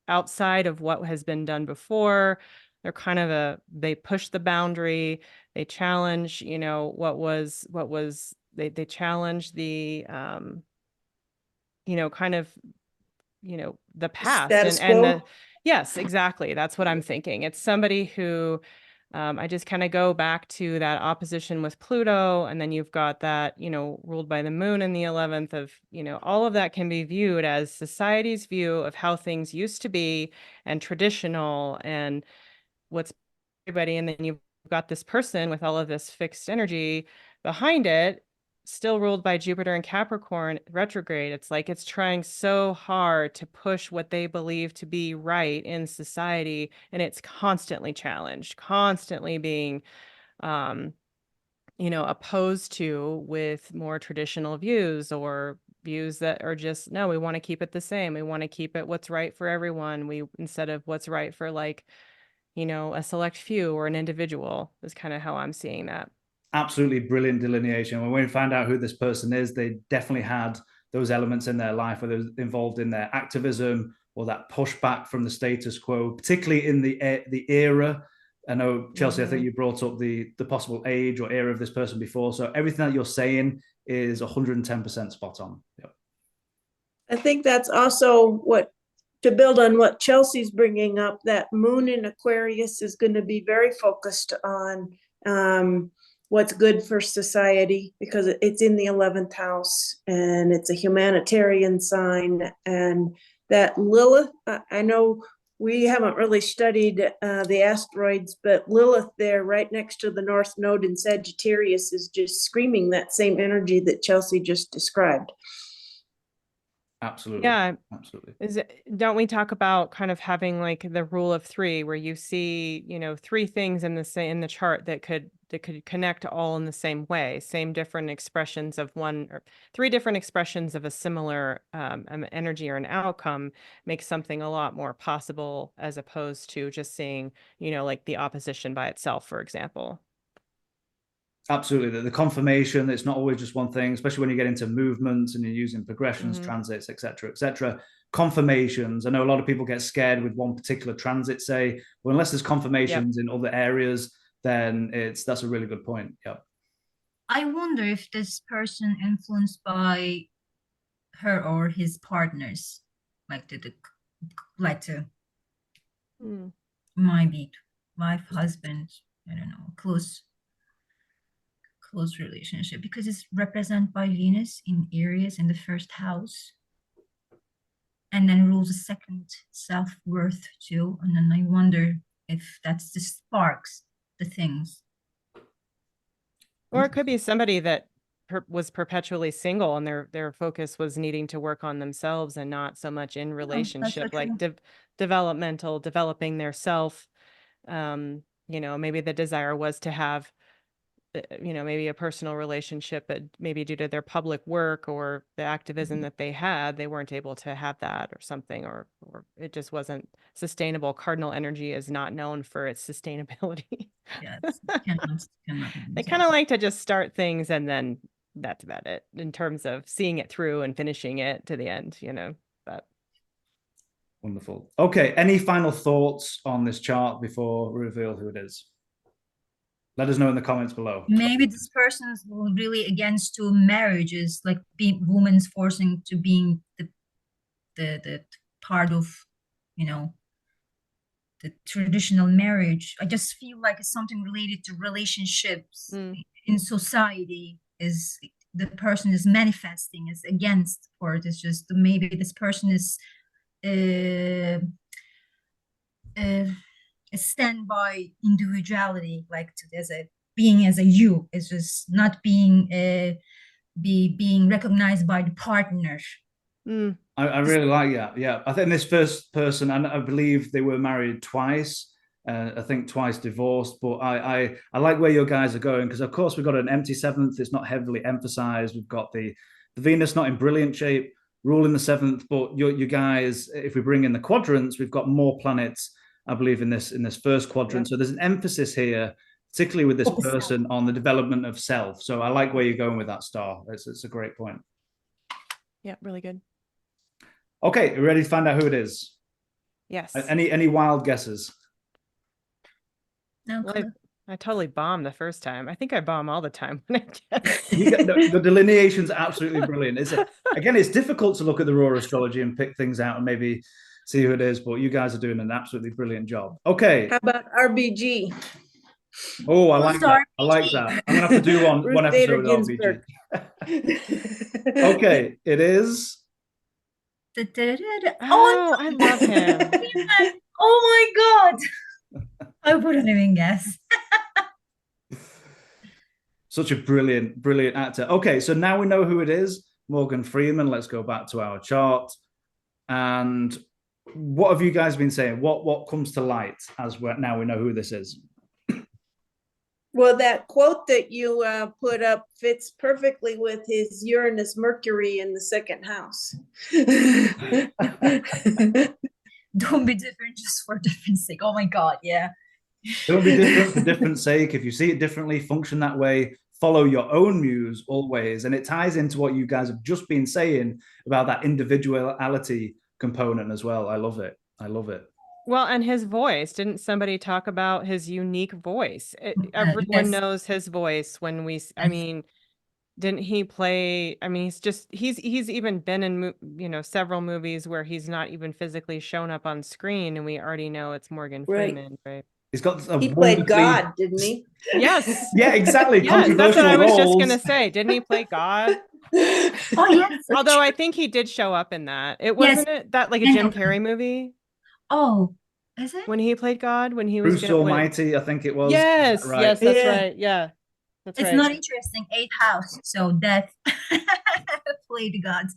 outside of what has been done before. They're kind of they push the boundary, they challenge, they challenge the kind of the past Status and quo. yes, exactly. That's what I'm thinking. It's somebody who I just kind of go back to that opposition with Pluto, and then you've got that, ruled by the moon in the 11th of, all of that can be viewed as society's view of how things used to be and traditional and what's everybody. And then you've got this person with all of this fixed energy behind it, still ruled by Jupiter and Capricorn retrograde. It's like it's trying so hard to push what they believe to be right in society, and it's constantly challenged, constantly being opposed to with more traditional views or views that are just, no, we want to keep it the same. We want to keep it what's right for everyone. Instead of what's right for a select few or an individual is kind of how I'm seeing that. Absolutely brilliant delineation. When we find out who this person is, they definitely had those elements in their life, whether involved in their activism or that pushback from the status quo, particularly in the era. I know, Chelsea, I think you brought up the possible age or era of this person before. So everything that you're saying is 110% spot on. Yep. I think that's also to build on what Chelsea's bringing up, that moon in Aquarius is going to be very focused on what's good for society because it's in the 11th house and it's a humanitarian sign. And that Lilith, I know we haven't really studied the asteroids, but Lilith there right next to the North Node in Sagittarius is just screaming that same energy that Chelsea just described. Absolutely. Yeah, absolutely. Don't we talk about kind of having like the rule of three, where you see, three things in the chart that could connect all in the same way, same different expressions of one or three different expressions of a similar energy or an outcome makes something a lot more possible as opposed to just seeing, like the opposition by itself, for example. Absolutely. The confirmation, it's not always just one thing, especially when you get into movements and you're using progressions, transits, etc., etc. Confirmations. I know a lot of people get scared with one particular transit, say, well, unless there's confirmations in other areas, then that's a really good point. Yep. I wonder if this person influenced by her or his partners, might be wife, husband, I don't know, close relationship, because it's represented by Venus in Aries in the first house. and then rules a second self-worth too. And then I wonder if that's the sparks, the things. Or it could be somebody that was perpetually single and their focus was needing to work on themselves and not so much in relationship, so like true. developing their self. You know, maybe the desire was to have, you know, maybe a personal relationship, but maybe due to their public work or the activism that they had, they weren't able to have that or something, or it just wasn't sustainable. Cardinal energy is not known for its sustainability. Yes, cannot They kind of like to just start things and then that's about it in terms of seeing it through and finishing it to the end, you know. But Wonderful. Okay, any final thoughts on this chart before we reveal who it is? Let us know in the comments below. Maybe this person is really against to marriages, like being women's forcing to being the part of, you know, the traditional marriage. I just feel like it's something related to relationships in society. Is the person is manifesting is against, or it is just maybe this person is a standby individuality, like as a being as a you, is just not being being recognized by the partner. I really like that. Yeah, I think this first person, and I believe they were married twice. I think twice divorced, but I like where your guys are going, because of course we've got an empty seventh. It's not heavily emphasized. We've got the Venus not in brilliant shape, ruling the seventh, but you guys, if we bring in the quadrants, we've got more planets, I believe, in this first quadrant. So there's an emphasis here, particularly with this person, on the development of self. So I like where you're going with that, Star. It's a great point. yeah, really good. Okay, ready to find out who it is? Yes. Any wild guesses? No, well, I totally bombed the first time. I think I bomb all the time when I guess. The delineation's absolutely brilliant. Again, it's difficult to look at the raw astrology and pick things out and maybe see who it is, but you guys are doing an absolutely brilliant job. Okay. How about RBG? Oh, I like that. I like that. I'm gonna have to do one episode of RBG. Okay, it is. Oh, I love him. Oh my God. I wouldn't even guess. Such a brilliant actor. Okay, so now we know who it is. Morgan Freeman. Let's go back to our chart. And what have you guys been saying? What comes to light as now we know who this is? Well, that quote that you put up fits perfectly with his Uranus Mercury in the second house. Don't be different just for difference sake. Oh my God, yeah. Don't be different for different sake. If you see it differently, function that way. Follow your own muse always. And it ties into what you guys have just been saying about that individuality component as well. I love it. I love it. Well, and his voice, didn't somebody talk about his unique voice? Everyone knows his voice when we, I mean, didn't he play, I mean, he's even been in, you know, several movies where he's not even physically shown up on screen and we already know it's Morgan Freeman, right? He's got he played God, didn't he? Yes. Yeah, exactly. Yes, that's what I was just going to say. Didn't he play God? Oh, yes. Although I think he did show up in that. It wasn't it that like a Jim Carrey movie? Oh, is it? When he played God, when he was Bruce Almighty, I think it was. Yes, right? yes, that's right. Yeah. That's it's right. not interesting. 8th house. So that played gods.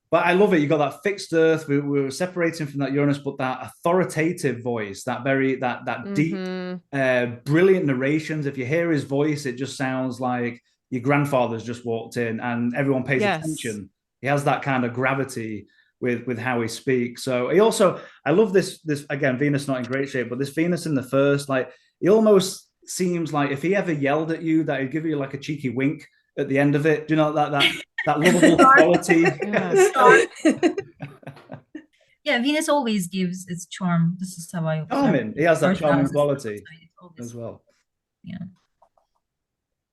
But I love it. You got that fixed earth. We were separating from that Uranus, but that authoritative voice, that deep, brilliant narrations. If you hear his voice, it just sounds like your grandfather's just walked in and everyone pays attention. He has that kind of gravity with how he speaks. So he also, I love this again, Venus not in great shape, but this Venus in the first, like he almost seems like if he ever yelled at you, that he'd give you like a cheeky wink at the end of it. Do you know that lovable quality? Yeah, Venus always gives its charm. This is how I observe. Charming. He has that charming quality as well. Yeah.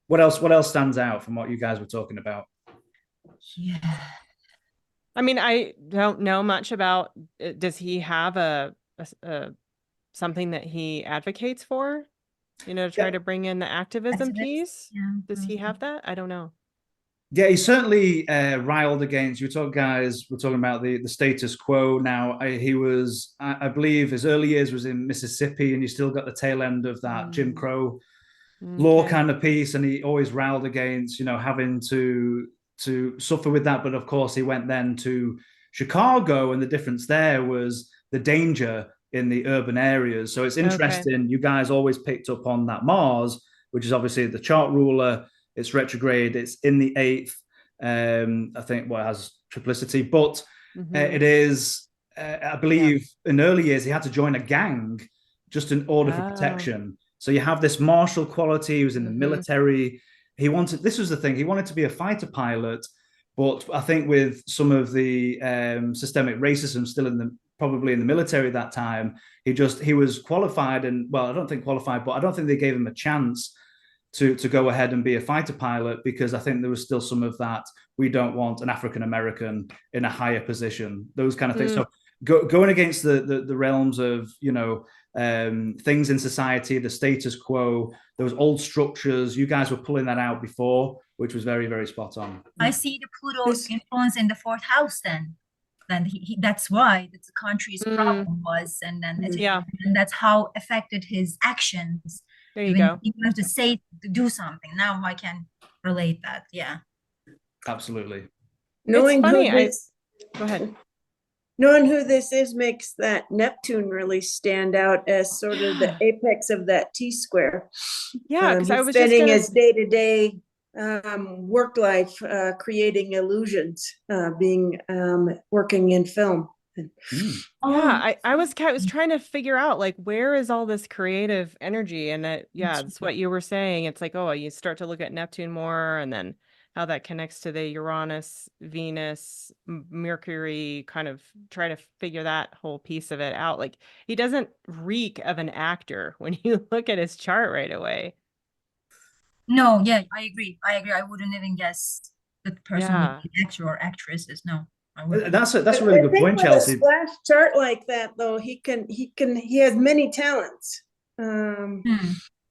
What else stands out from what you guys were talking about? Yeah. I mean, I don't know much about, does he have a something that he advocates for, you know, to try to bring in the activism piece? Yeah. Does he have that? I don't know. Yeah, he certainly riled against. You talk, guys. We're talking about the status quo now. He was, I believe, his early years was in Mississippi, and you still got the tail end of that Jim Crow law Okay. kind of piece. And he always riled against, having to suffer with that. But of course, he went then to Chicago, and the difference there was the danger in the urban areas. So it's interesting. You guys always picked up on that Mars, which is obviously the chart ruler. It's retrograde. It's in the eighth. I think it has triplicity, but it is. I believe in early years he had to join a gang just in order for protection. So you have this martial quality. He was in the military. He wanted. This was the thing. He wanted to be a fighter pilot, but I think with some of the systemic racism still probably in the military at that time, he was qualified, and well, I don't think qualified, but I don't think they gave him a chance to go ahead and be a fighter pilot, because I think there was still some of that. We don't want an African American in a higher position, those kind of things. So going against the realms of things in society, the status quo, those old structures. You guys were pulling that out before, which was very, very spot on. I see the Pluto influence in the fourth house then. Then that's why the country's problem was, and then and that's how affected his actions. There you go. You have to say to do something. Now I can relate that. Yeah. Absolutely. Knowing funny, who this, Go ahead. knowing who this is makes that Neptune really stand out as sort of the apex of that T-square. Yeah, because I was spending just his day-to-day work life creating illusions, being working in film. Yeah, I was trying to figure out, like, where is all this creative energy? And that's what you were saying. It's like, oh, you start to look at Neptune more, and then how that connects to the Uranus, Venus, Mercury, kind of try to figure that whole piece of it out. Like, he doesn't reek of an actor when you look at his chart right away. No, yeah, I agree. I wouldn't even guess the person would be an actor or actresses. No. That's a really good point, Chelsea. With a splash chart like that, though, he has many talents.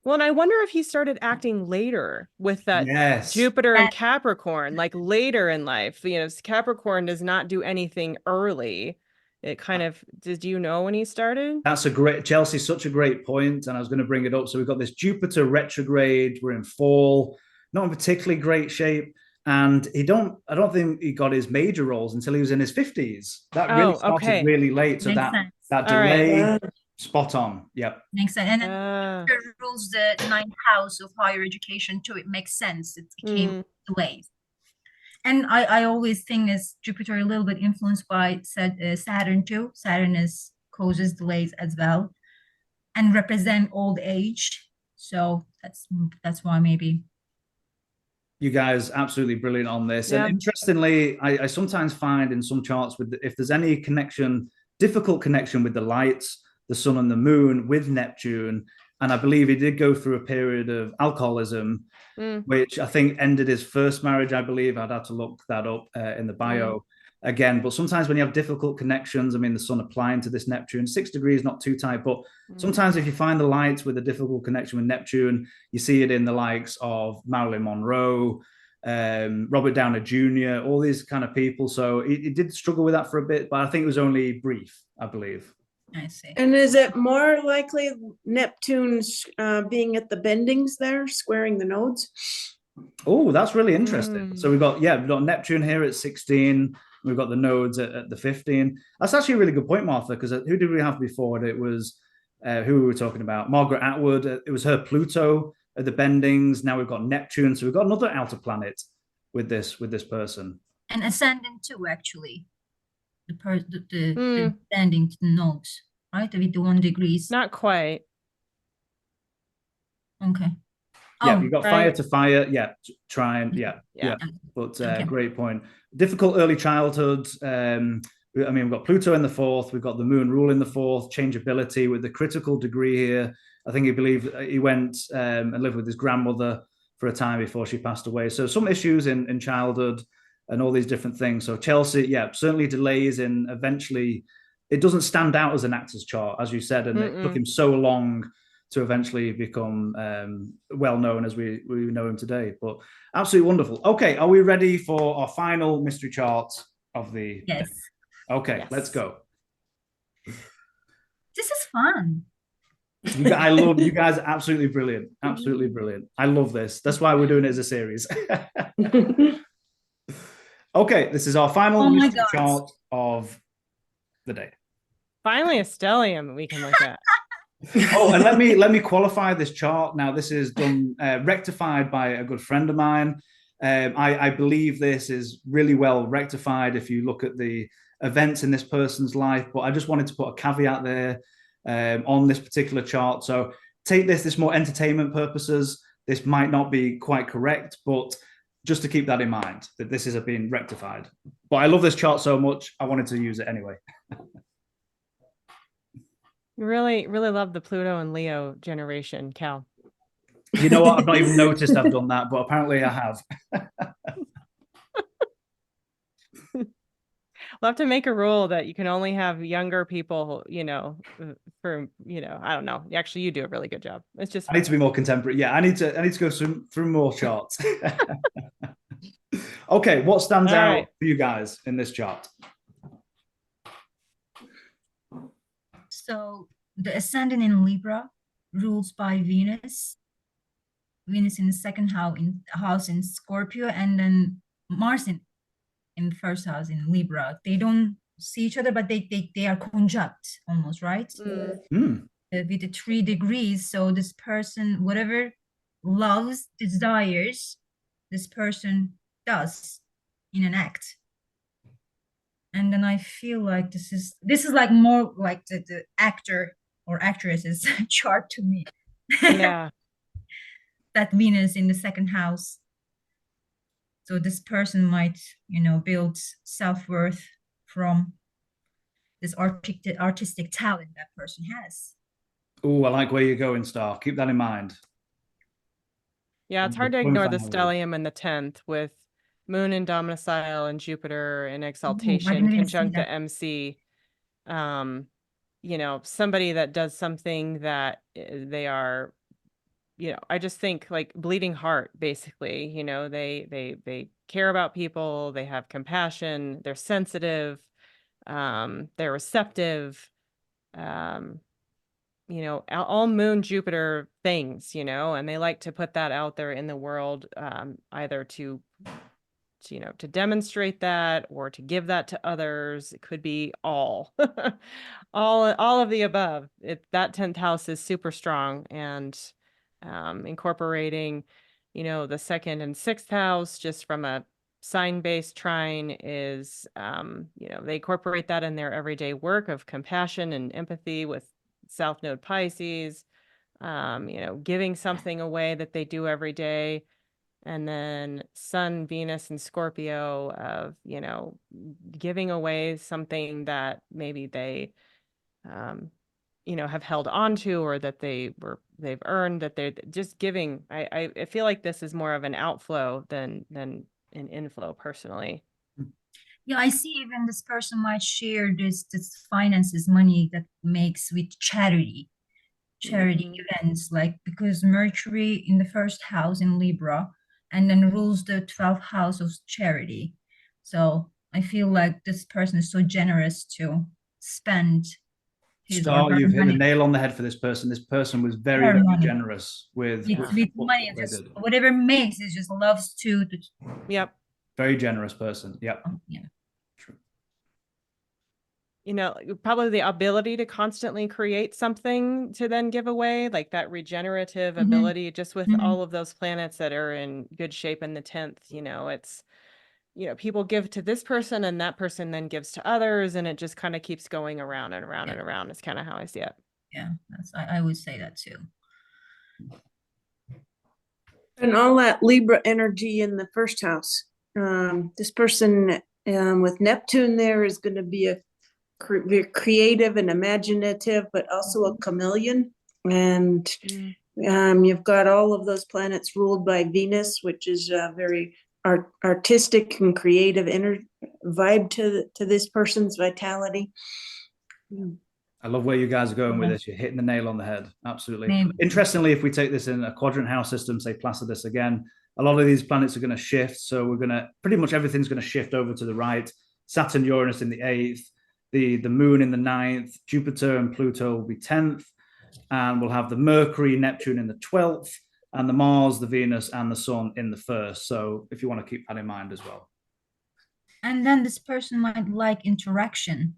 Well, and I wonder if he started acting later with that Jupiter and Capricorn, like later in life. Capricorn does not do anything early. It kind of, did you know when he started? That's Chelsea, such a great point, and I was going to bring it up. So we've got this Jupiter retrograde. We're in fall, not in particularly great shape. And I don't think he got his major roles until he was in his 50s. That really started really late. So that delay, spot on. Yep. Makes sense. And then rules the ninth house of higher education too. It makes sense. It came delayed. And I always think is Jupiter a little bit influenced by Saturn too. Saturn causes delays as well, and represent old age. So that's why maybe. You guys absolutely brilliant on this. And interestingly, I sometimes find in some charts if there's any difficult connection with the lights, the sun and the moon with Neptune, and I believe he did go through a period of alcoholism, which I think ended his first marriage, I believe. I'd have to look that up in the bio again. But sometimes when you have difficult connections, I mean, the sun applying to this Neptune, 6 degrees, not too tight, but sometimes if you find the lights with a difficult connection with Neptune, you see it in the likes of Marilyn Monroe, Robert Downey Jr., all these kind of people. So he did struggle with that for a bit, but I think it was only brief, I believe. I see. And is it more likely Neptune's being at the bendings there, squaring the nodes? Oh, that's really interesting. So we've got Neptune here at 16. We've got the nodes at the 15. That's actually a really good point, Martha, because who did we have before? It was who we were talking about? Margaret Atwood. It was her Pluto at the bendings. Now we've got Neptune. So we've got another outer planet with this person. And ascendant too, actually. The bending to the nodes, right? With the 1 degrees. Not quite. Okay. Yeah, you've got fire to fire. Yeah, trine. Yeah. But great point. Difficult early childhood. I mean, we've got Pluto in the 4th. We've got the moon rule in the 4th. Changeability with the critical degree here. I think he went and lived with his grandmother for a time before she passed away. So some issues in childhood and all these different things. So Chelsea, certainly delays in eventually. It doesn't stand out as an actor's chart, as you said, and it took him so long to eventually become well known as we know him today. But absolutely wonderful. Okay, are we ready for our final mystery chart of the Yes. day? Okay, Yes. let's go. This is fun. I love you guys. Are absolutely brilliant. Absolutely brilliant. I love this. That's why we're doing it as a series. Okay, this is our final mystery chart of the day. Finally, a stellium we can look at. Oh, and let me qualify this chart. Now, this is done rectified by a good friend of mine. I believe this is really well rectified if you look at the events in this person's life. But I just wanted to put a caveat there on this particular chart. So take this more entertainment purposes. This might not be quite correct, but just to keep that in mind that this is being rectified. But I love this chart so much, I wanted to use it anyway. Really, really love the Pluto and Leo generation, Cal. You know what? I've not even noticed I've done that, but apparently I have. We'll have to make a rule that you can only have younger people, you know, for, you know, I don't know. Actually, you do a really good job. It's just I need to be more contemporary. Yeah, I need to go through more charts. Okay, what stands out for you guys in this chart? So the ascendant in Libra rules by Venus. Venus in the second house in Scorpio, and then Mars in the first house in Libra. They don't see each other, but they are conjunct almost, right? Mm. With the 3 degrees. So this person, whatever loves, desires, this person does in an act. And then I feel like this is like more like the actor or actress's chart to me. Yeah. That Venus in the second house. So this person might, you know, build self-worth from this artistic talent that person has. Oh, I like where you're going, Star. Keep that in mind. Yeah, it's hard to ignore the stellium in the 10th with Moon in domicile and Jupiter in exaltation conjunct to MC. You know, somebody that does something that they are, you know, I just think like bleeding heart, basically. You know, they care about people, they have compassion, they're sensitive, they're receptive, you know, all Moon Jupiter things, you know, and they like to put that out there in the world, either to you know, to demonstrate that or to give that to others. It could be all all of the above. That 10th house is super strong, and incorporating, you know, the 2nd and 6th house just from a sign-based trine is, you know, they incorporate that in their everyday work of compassion and empathy with South Node Pisces, you know, giving something away that they do every day. And then Sun, Venus, and Scorpio of, you know, giving away something that maybe they, you know, have held on to, or that they've earned, that they're just giving. I feel like this is more of an outflow than an inflow personally. Yeah, I see even this person might share this finances, money that makes with charity events, like because Mercury in the first house in Libra and then rules the 12th house of charity. So I feel like this person is so generous to spend his or her You've hit money. the nail on the head for this person. This person was very, very generous with money. Just whatever makes, it just loves to. Yep. Very generous person. Yep. Yeah. True. You know, probably the ability to constantly create something to then give away, like that regenerative ability, just with all of those planets that are in good shape in the 10th, you know, it's, you know, people give to this person and that person then gives to others, and it just kind of keeps going around and around and around. It's kind of how I see it. Yeah, I would say that too. And all that Libra energy in the first house. This person with Neptune there is going to be a creative and imaginative, but also a chameleon. And you've got all of those planets ruled by Venus, which is a very artistic and creative inner vibe to this person's vitality. I love where you guys are going with Yeah. this. You're hitting the nail on the head. Absolutely. Name. Interestingly, if we take this in a quadrant house system, say Placidus again, a lot of these planets are going to shift. So we're going to pretty much everything's going to shift over to the right. Saturn, Uranus in the 8th, the moon in the 9th, Jupiter and Pluto will be 10th. And we'll have the Mercury, Neptune in the 12th, and the Mars, the Venus, and the Sun in the 1st. So if you want to keep that in mind as well. And then this person might like interaction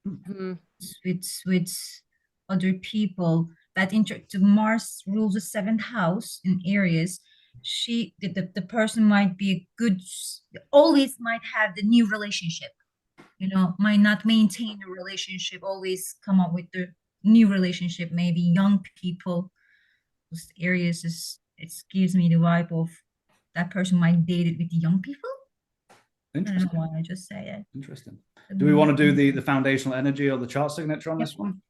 Mhm. with other people. That Mars rules the 7th house in Aries. The person might be a good, always might have the new relationship, might not maintain a relationship, always come up with the new relationship, maybe young people. This Aries it gives me the vibe of that person might date it with the young people. I don't know why I just say it. Interesting. Do we want to do the foundational energy or the chart signature on Yep. this one?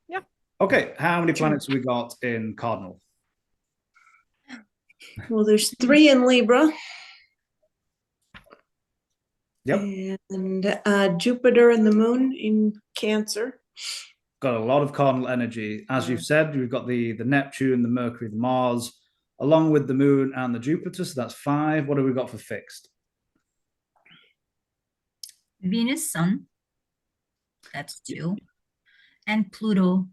Yeah. Okay. How many planets have we got in Cardinal? Well, there's 3 in Libra. Yep. And Jupiter and the moon in Cancer. Got a lot of cardinal energy. As you've said, we've got the Neptune, the Mercury, the Mars, along with the moon and the Jupiter. So that's 5. What have we got for fixed? Venus, Sun, that's 2, and Pluto,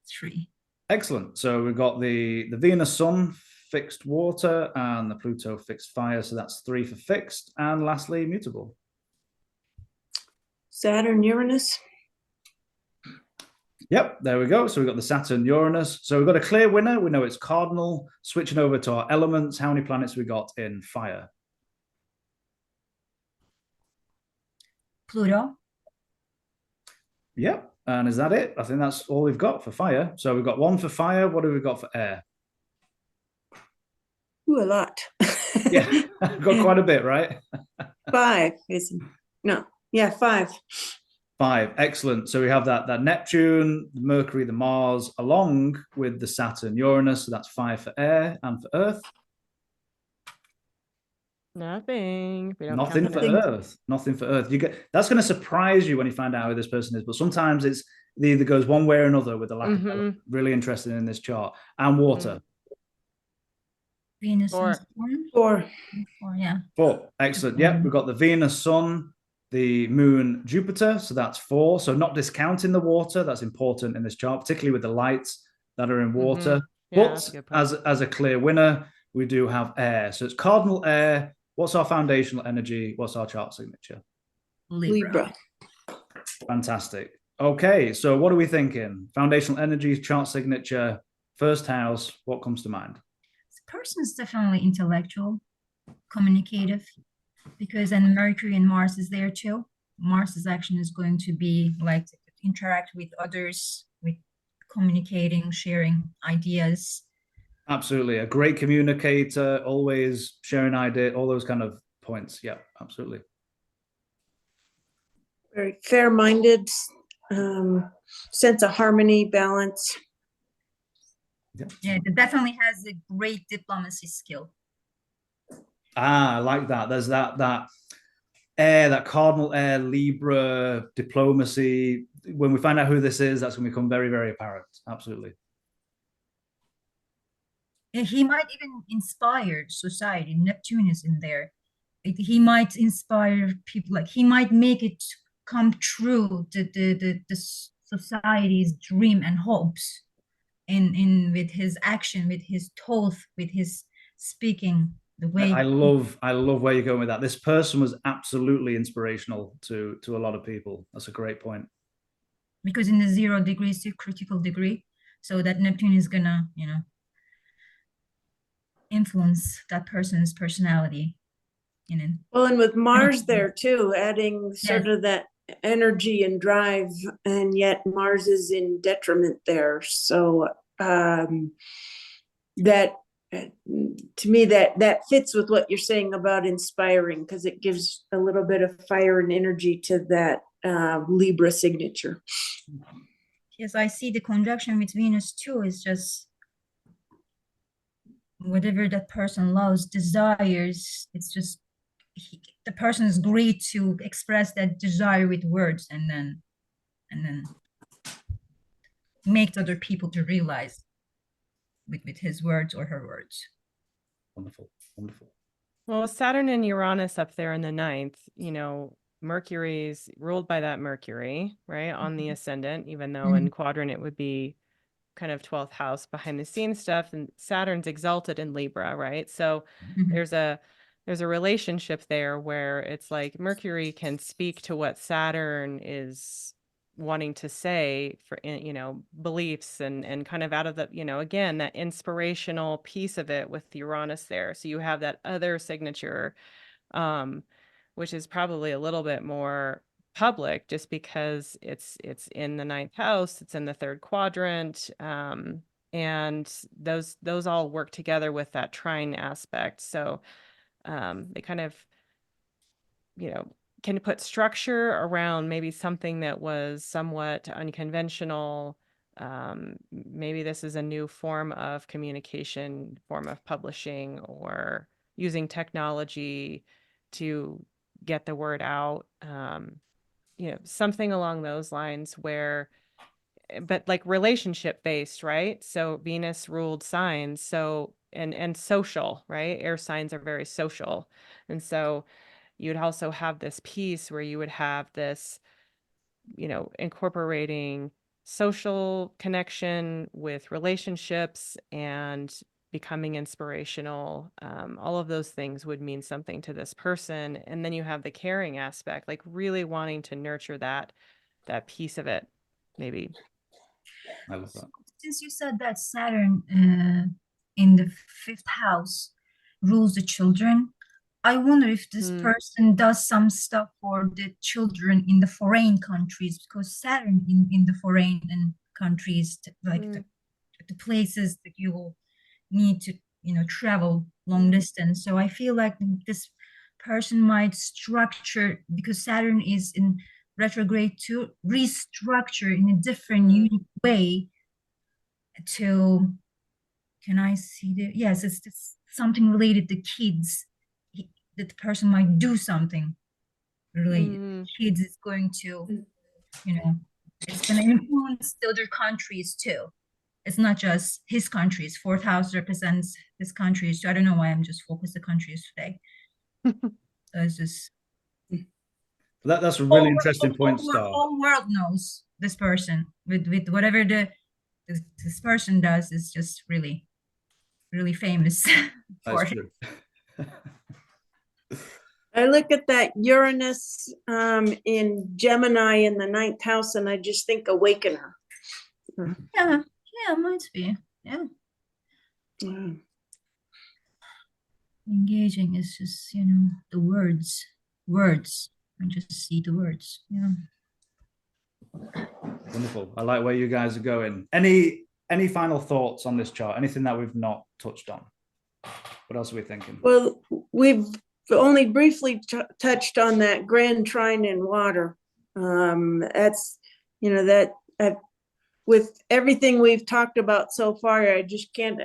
3. Excellent. So we've got the Venus, Sun, fixed water, and the Pluto fixed fire. So that's 3 for fixed. And lastly, mutable. Saturn, Uranus. Yep, there we go. So we've got the Saturn, Uranus. So we've got a clear winner. We know it's cardinal. Switching over to our elements. How many planets we got in fire? Pluto. Yep. And is that it? I think that's all we've got for fire. So we've got 1 for fire. What have we got for air? Ooh, a lot. Yeah, got quite a bit, right? 5 is no. Yeah, 5. 5. Excellent. So we have that Neptune, the Mercury, the Mars, along with the Saturn, Uranus. So that's 5 for air and for Earth. Nothing. We don't Nothing count for it. Earth. Nothing for Earth. That's going to surprise you when you find out who this person is. But sometimes it either goes one way or another with the lack of element. Really interesting in this chart. And water. Venus 4. and Sun. 4. 4, yeah. 4. Excellent. Yep, we've got the Venus, Sun, the Moon, Jupiter. So that's 4. So not discounting the water. That's important in this chart, particularly with the lights that are in water. Yeah, that's a good point. As a clear winner, we do have air. So it's cardinal air. What's our foundational energy? What's our chart signature? Libra. Fantastic. Okay, so what are we thinking? Foundational energy, chart signature, first house. What comes to mind? The person is definitely intellectual, communicative, because then Mercury and Mars is there too. Mars's action is going to be like to interact with others, with communicating, sharing ideas. Absolutely. A great communicator, always sharing ideas, all those kind of points. Yeah, absolutely. Very fair-minded, sense of harmony, balance. Yeah, it definitely has a great diplomacy skill. I like that. There's that air, that cardinal air, Libra, diplomacy. When we find out who this is, that's going to become very, very apparent. Absolutely. He might even inspire society. Neptune is in there. He might inspire people, like he might make it come true, the society's dream and hopes in with his action, with his thought, with his speaking, the way. I love where you're going with that. This person was absolutely inspirational to a lot of people. That's a great point. Because in the 0 degrees to critical degree, so that Neptune is gonna, influence that person's personality. Well, and with Mars there too, adding sort Yes. of that energy and drive, and yet Mars is in detriment there. So that to me that fits with what you're saying about inspiring, because it gives a little bit of fire and energy to that Libra signature. Yes, I see the conjunction with Venus too is just whatever that person loves, desires. It's just the person is great to express that desire with words, and then and then make other people to realize with his words or her words. Wonderful, wonderful. Well, Saturn and Uranus up there in the ninth, Mercury's ruled by that Mercury, right, on the ascendant, even though in quadrant it would be kind of 12th house behind the scenes stuff, and Saturn's exalted in Libra, right? So there's a relationship there where it's like Mercury can speak to what Saturn is wanting to say for, beliefs and kind of out of the, again, that inspirational piece of it with Uranus there. So you have that other signature, which is probably a little bit more public just because it's in the ninth house, it's in the third quadrant, and those all work together with that trine aspect. So they kind of can put structure around maybe something that was somewhat unconventional. Maybe this is a new form of communication, form of publishing, or using technology to get the word out. Something along those lines where, but like relationship based, right? So Venus ruled signs. So, and social, right? Air signs are very social. And so you'd also have this piece where you would have this, incorporating social connection with relationships and becoming inspirational. All of those things would mean something to this person. And then you have the caring aspect, like really wanting to nurture that piece of it, maybe. I love that. Since you said that Saturn in the fifth house rules the children, I wonder if this person does some stuff for the children in the foreign countries, because Saturn in the foreign countries, like the places that you will need to, travel long distance. So I feel like this person might structure, because Saturn is in retrograde, to restructure in a different unique way to, can I see the, yes, it's something related to kids. That the person might do something related. Kids is going to, it's going to influence the other countries too. It's not just his countries. Fourth house represents his countries. So I don't know why I'm just focused on countries today. So it's just that's a really interesting point, Star. Whole world knows this person with whatever this person does is just really, really famous. That's true. I look at that Uranus in Gemini in the ninth house, and I just think awakener. Yeah, might be. Yeah. Engaging is just, the words. I just see the words. Yeah. Wonderful. I like where you guys are going. Any final thoughts on this chart? Anything that we've not touched on? What else are we thinking? Well, we've only briefly touched on that grand trine in water. That's, with everything we've talked about so far, I just can't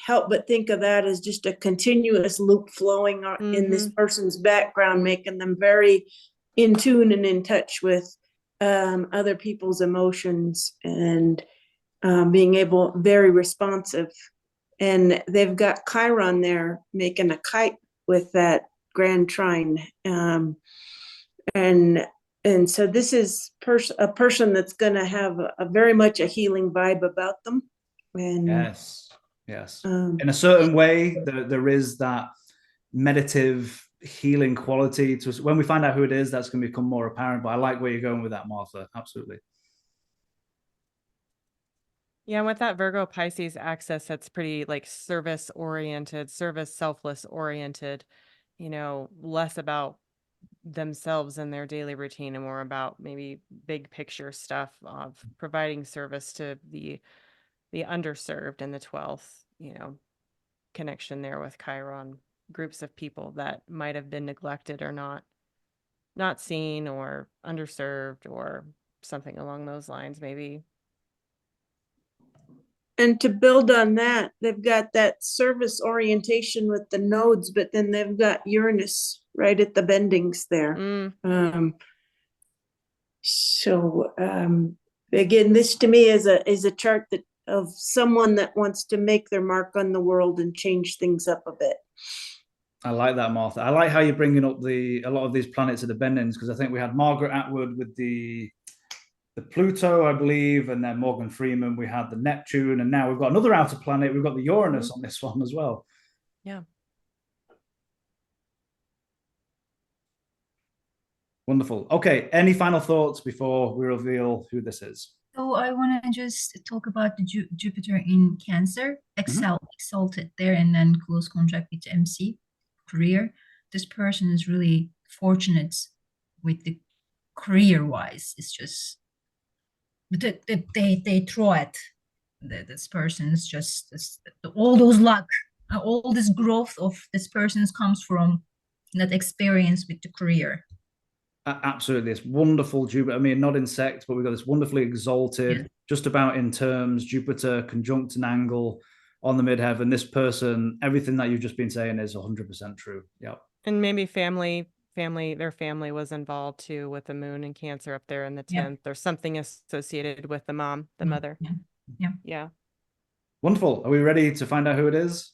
help but think of that as just a continuous loop flowing in this person's background, making them very in tune and in touch with other people's emotions, and being very responsive. And they've got Chiron there making a kite with that grand trine. And so this is a person that's going to have a very much a healing vibe about them. And yes. In a certain way, there is that meditative healing quality to us. When we find out who it is, that's going to become more apparent. But I like where you're going with that, Martha. Absolutely. Yeah, with that Virgo Pisces axis, that's pretty like service oriented, service selfless oriented, less about themselves and their daily routine and more about maybe big picture stuff of providing service to the underserved in the 12th, connection there with Chiron, groups of people that might have been neglected or not seen or underserved or something along those lines, maybe. And to build on that, they've got that service orientation with the nodes, but then they've got Uranus right at the bendings there. So again, this to me is a chart that of someone that wants to make their mark on the world and change things up a bit. I like that, Martha. I like how you're bringing up a lot of these planets at the bendings, because I think we had Margaret Atwood with the Pluto, I believe, and then Morgan Freeman, we had the Neptune, and now we've got another outer planet. We've got the Uranus on this one as well. Yeah. Wonderful. Okay, any final thoughts before we reveal who this is? So I want to just talk about the Jupiter in Cancer, exalted there, and then close contact with MC, career. This person is really fortunate with the career-wise. It's just they throw at this person. It's just all those luck, all this growth of this person's comes from that experience with the career. Absolutely, this wonderful Jupiter. I mean, not insect, but we've got this wonderfully exalted, just about in terms, Jupiter conjunct an angle on the midheaven. This person, everything that you've just been saying is 100% true. Yeah. And maybe their family was involved too, with the moon and Cancer up there in the 10th. There's something associated with the mom, the mother. Yeah. Wonderful. Are we ready to find out who it is?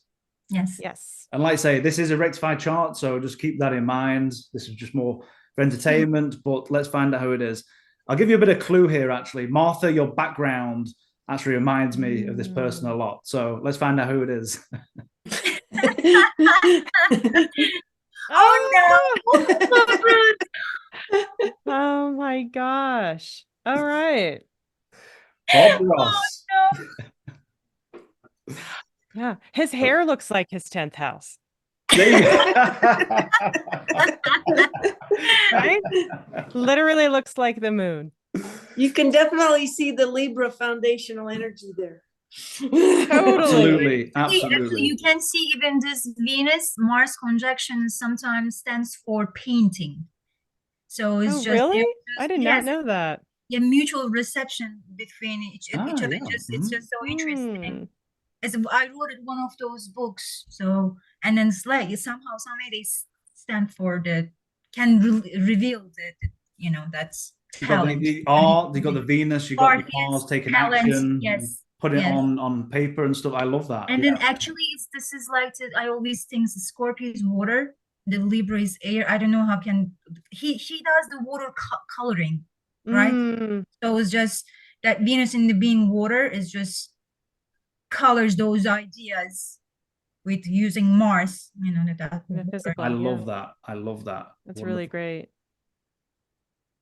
Yes. And like I say, this is a rectified chart, so just keep that in mind. This is just more for entertainment, but let's find out who it is. I'll give you a bit of clue here, actually. Martha, your background actually reminds me of this person a lot. So let's find out who it is. Oh no! Oh my gosh. All right. Bob Ross. Oh, no. Yeah. His hair looks like his 10th house. Right? Literally looks like the moon. You can definitely see the Libra foundational energy there. Totally. Absolutely. You can see even this Venus-Mars conjunction sometimes stands for painting. So it's just really? I did not know that. Yeah, mutual reception between each other. Yeah. It's just so interesting. I wrote one of those books. So, and then it's like somehow they stand for reveal that's you got talent. the art, you got the Venus, you got the Mars taking action, put it on paper and stuff. I love that. And then actually, this is like I always think Scorpio is water, the Libra is air. I don't know how he does the water coloring, right? So it's just that Venus in the being water is just colors those ideas with using Mars, I love that. I love that. That's really great.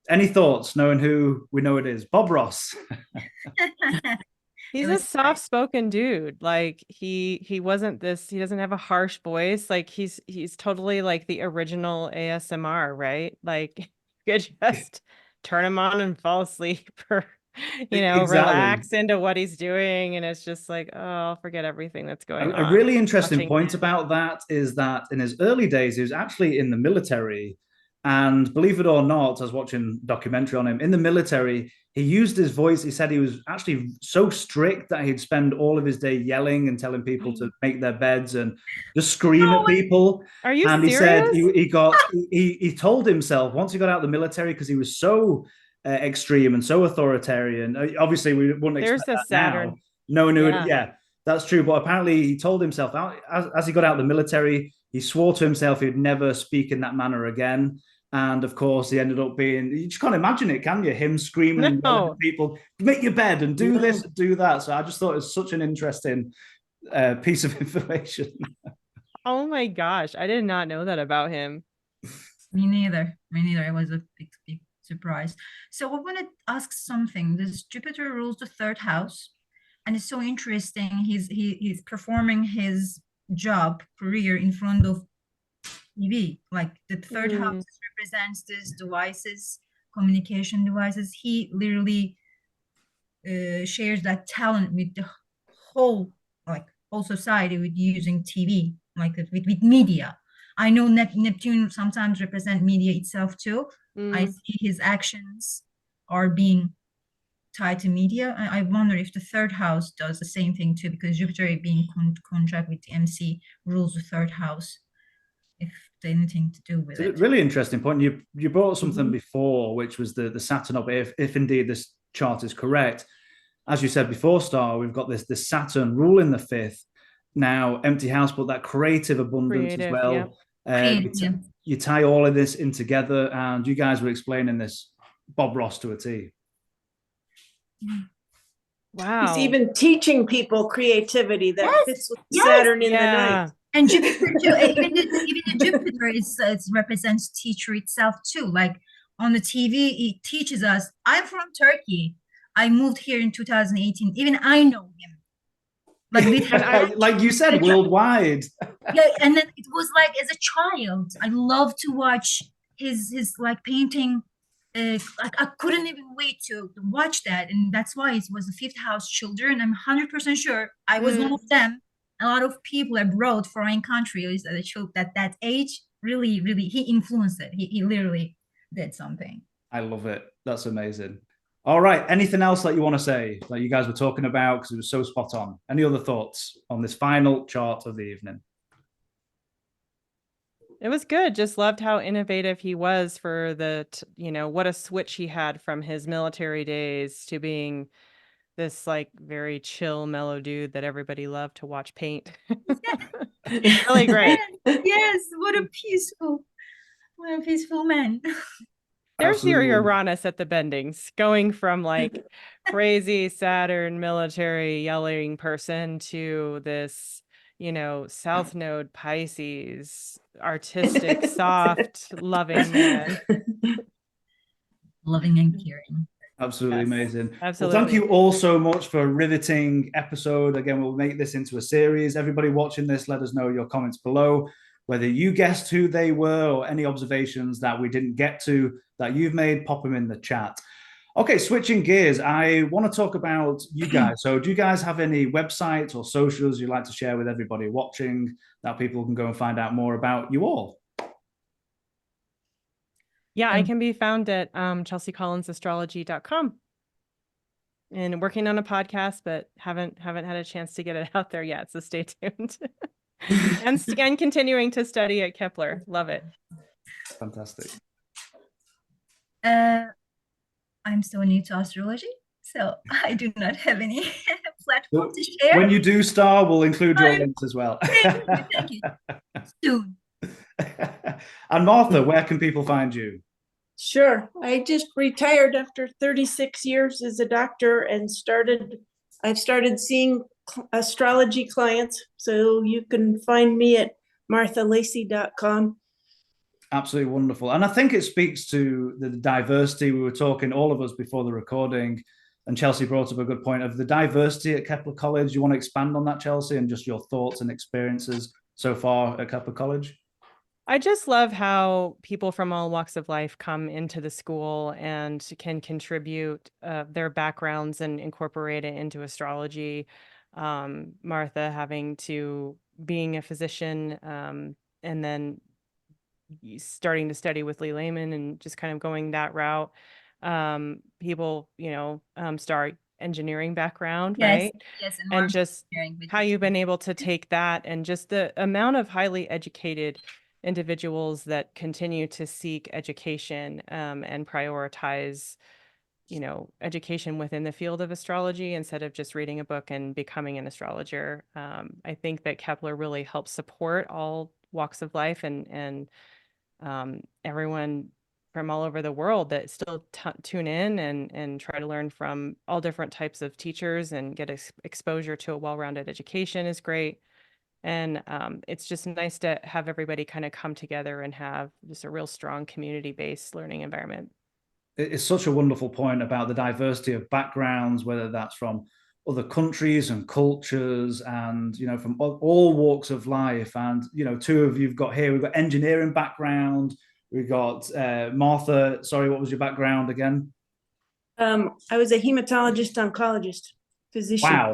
Any thoughts knowing who we know it is? Bob Ross. He's a soft-spoken dude. Like he wasn't this, he doesn't have a harsh voice. Like he's totally like the original ASMR, right? Like you could just turn him on and fall asleep or relax into what he's doing. And it's just like, oh, I'll forget everything that's going on. A really interesting point about that is that in his early days, he was actually in the military. And believe it or not, I was watching a documentary on him. In the military, he used his voice. He said he was actually so strict that he'd spend all of his day yelling and telling people to make their beds and just scream at people. Are you serious? He said he told himself once he got out of the military, because he was so extreme and so authoritarian. Obviously, we wouldn't expect that Saturn. Now. No, that's true. But apparently, he told himself as he got out of the military, he swore to himself he'd never speak in that manner again. And of course, he ended up being, you just can't imagine it, can you? Him screaming at people, make your bed and do this and do that. So I just thought it was such an interesting piece of information. Oh my gosh. I did not know that about him. Me neither. It was a big surprise. So I want to ask something. This Jupiter rules the 3rd house. And it's so interesting. He's performing his job, career in front of TV. Like the 3rd house represents these devices, communication devices. He literally shares that talent with the whole society with using TV, like with media. I know Neptune sometimes represent media itself too. I see his actions are being tied to media. I wonder if the 3rd house does the same thing too, because Jupiter being conjunct with the MC rules the 3rd house. if anything to do with It's a it. really interesting point. You brought something before, which was the Saturn up. If indeed this chart is correct, as you said before, Star, we've got this Saturn ruling the fifth. Now, empty house, but that creative abundance as well. Creative. You tie all of this in together, and you guys were explaining this Bob Ross to a T. Wow. He's even teaching people creativity that fits with Yes. Saturn in the ninth. And Jupiter too. Even the Jupiter it represents teacher itself too. Like on the TV, it teaches us. I'm from Turkey. I moved here in 2018. Even I know him. Like you said, worldwide. Yeah, and then it was like as a child, I love to watch his like painting. Like I couldn't even wait to watch that, and that's why it was the fifth house children. I'm 100% sure I was one of them. A lot of people abroad, foreign countries at that age, really, he influenced it. He literally did something. I love it. That's amazing. All right. Anything else that you want to say that you guys were talking about, because it was so spot on? Any other thoughts on this final chart of the evening? It was good. Just loved how innovative he was for what a switch he had from his military days to being this like very chill, mellow dude that everybody loved to watch paint. Really great. Yes, what a peaceful man. There's your Uranus at the bendings, going from like crazy Saturn military yelling person to this, South Node Pisces, artistic, soft, loving man. Loving and caring. Absolutely amazing. Absolutely. Well, thank you all so much for a riveting episode. Again, we'll make this into a series. Everybody watching this, let us know your comments below, whether you guessed who they were or any observations that we didn't get to that you've made, pop them in the chat. Okay, switching gears, I want to talk about you guys. So do you guys have any websites or socials you'd like to share with everybody watching that people can go and find out more about you all? Yeah, I can be found at chelseacollinsastrology.com. And working on a podcast, but haven't had a chance to get it out there yet, so stay tuned. and continuing to study at Kepler. Love it. Fantastic. I'm so new to astrology, so I do not have any platform to share. When you do, Star, we'll include your links as well. Thank you. Soon. And Martha, where can people find you? Sure. I just retired after 36 years as a doctor and I've started seeing astrology clients. So you can find me at marthalacy.com. Absolutely wonderful. And I think it speaks to the diversity. We were talking, all of us, before the recording, and Chelsea brought up a good point of the diversity at Kepler College. You want to expand on that, Chelsea, and just your thoughts and experiences so far at Kepler College? I just love how people from all walks of life come into the school and can contribute their backgrounds and incorporate it into astrology. Martha being a physician and then starting to study with Lee Lehman and just kind of going that route. People, start engineering background, right? Yes, and just how you've been able to take that and just the amount of highly educated individuals that continue to seek education and prioritize, education within the field of astrology instead of just reading a book and becoming an astrologer. I think that Kepler really helps support all walks of life and everyone from all over the world that still tune in and try to learn from all different types of teachers and get exposure to a well-rounded education is great. And it's just nice to have everybody kind of come together and have just a real strong community-based learning environment. It's such a wonderful point about the diversity of backgrounds, whether that's from other countries and cultures and, from all walks of life. And, two of you've got here, we've got engineering background. We've got Martha. Sorry, what was your background again? I was a hematologist, oncologist, physician. Wow.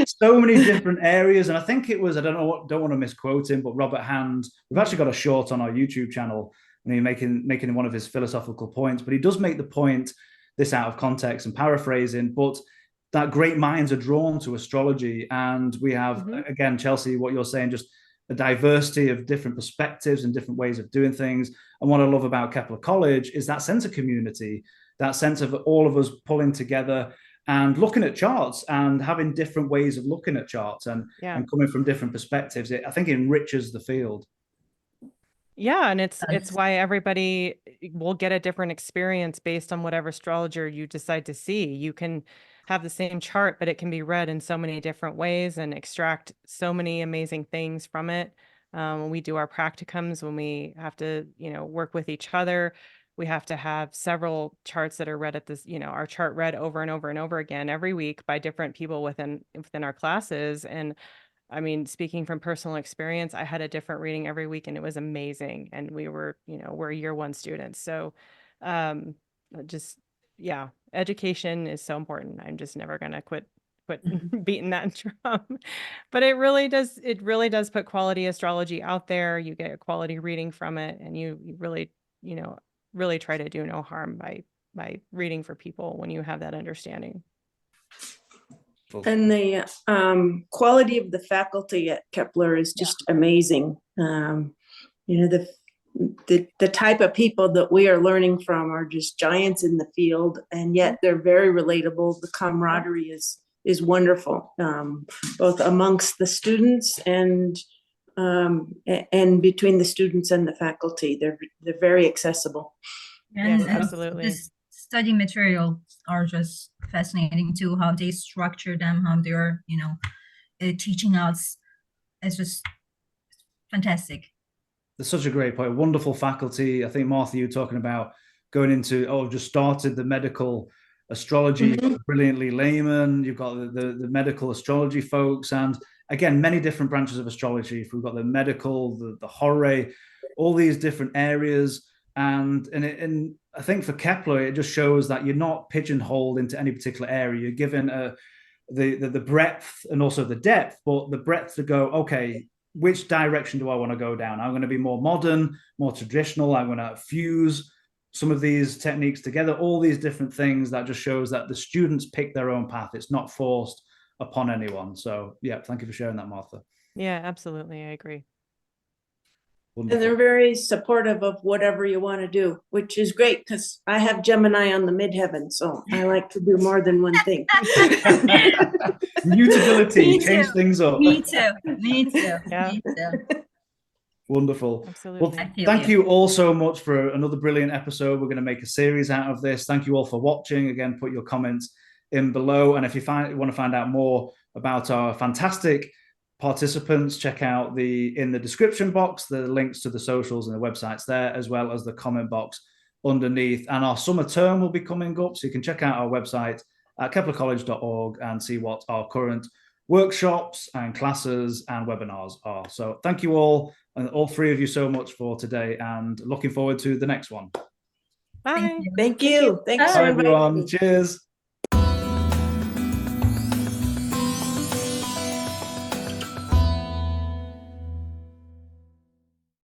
so many different areas, and I think it was, don't want to misquote him, but Robert Hand. We've actually got a short on our YouTube channel, and he's making one of his philosophical points, but he does make the point, this out of context and paraphrasing, but that great minds are drawn to astrology, and we have again, Chelsea, what you're saying, just a diversity of different perspectives and different ways of doing things. And what I love about Kepler College is that sense of community, that sense of all of us pulling together and looking at charts and having different ways of looking at charts and coming from different perspectives. I think it enriches the field. Yeah, and it's why everybody will get a different experience based on whatever astrologer you decide to see. You can have the same chart, but it can be read in so many different ways and extract so many amazing things from it. When we do our practicums, when we have to, work with each other, we have to have several charts that are read at this, our chart read over and over and over again every week by different people within our classes. And I mean, speaking from personal experience, I had a different reading every week and it was amazing. And we were, we're year one students. So education is so important. I'm just never going to quit beating that drum. But it really does put quality astrology out there. You get a quality reading from it, and you really, really try to do no harm by reading for people when you have that understanding. And the quality of the faculty at Kepler is just amazing. The type of people that we are learning from are just giants in the field, and yet they're very relatable. The camaraderie is wonderful, both amongst the students and between the students and the faculty. They're very accessible. And yes, absolutely. The study materials are just fascinating too, how they structure them, how they're, teaching us. It's just fantastic. That's such a great point. Wonderful faculty. I think, Martha, you were talking about going into, just started the medical astrology. You've got the brilliantly layman, you've got the medical astrology folks, and again, many different branches of astrology. We've got the medical, the horary, all these different areas. And I think for Kepler, it just shows that you're not pigeonholed into any particular area. You're given the breadth and also the depth, but the breadth to go, okay, which direction do I want to go down? I'm going to be more modern, more traditional. I'm going to fuse some of these techniques together, all these different things. That just shows that the students pick their own path. It's not forced upon anyone. So yeah, thank you for sharing that, Martha. Yeah, absolutely. I agree. Wonderful. And they're very supportive of whatever you want to do, which is great because I have Gemini on the midheaven, so I like to do more than one thing. Mutability, change things up. Me too. Yeah. Me too. Wonderful. Absolutely. Well, thank you all so much for another brilliant episode. We're going to make a series out of this. Thank you all for watching. Again, put your comments in below. And if you want to find out more about our fantastic participants, check out in the description box, the links to the socials and the websites there, as well as the comment box underneath. And our summer term will be coming up, so you can check out our website at KeplerCollege.org and see what our current workshops and classes and webinars are. So thank you all, and all three of you, so much for today, and looking forward to the next one. Bye. Thank you. Thanks Bye, everyone. Cheers.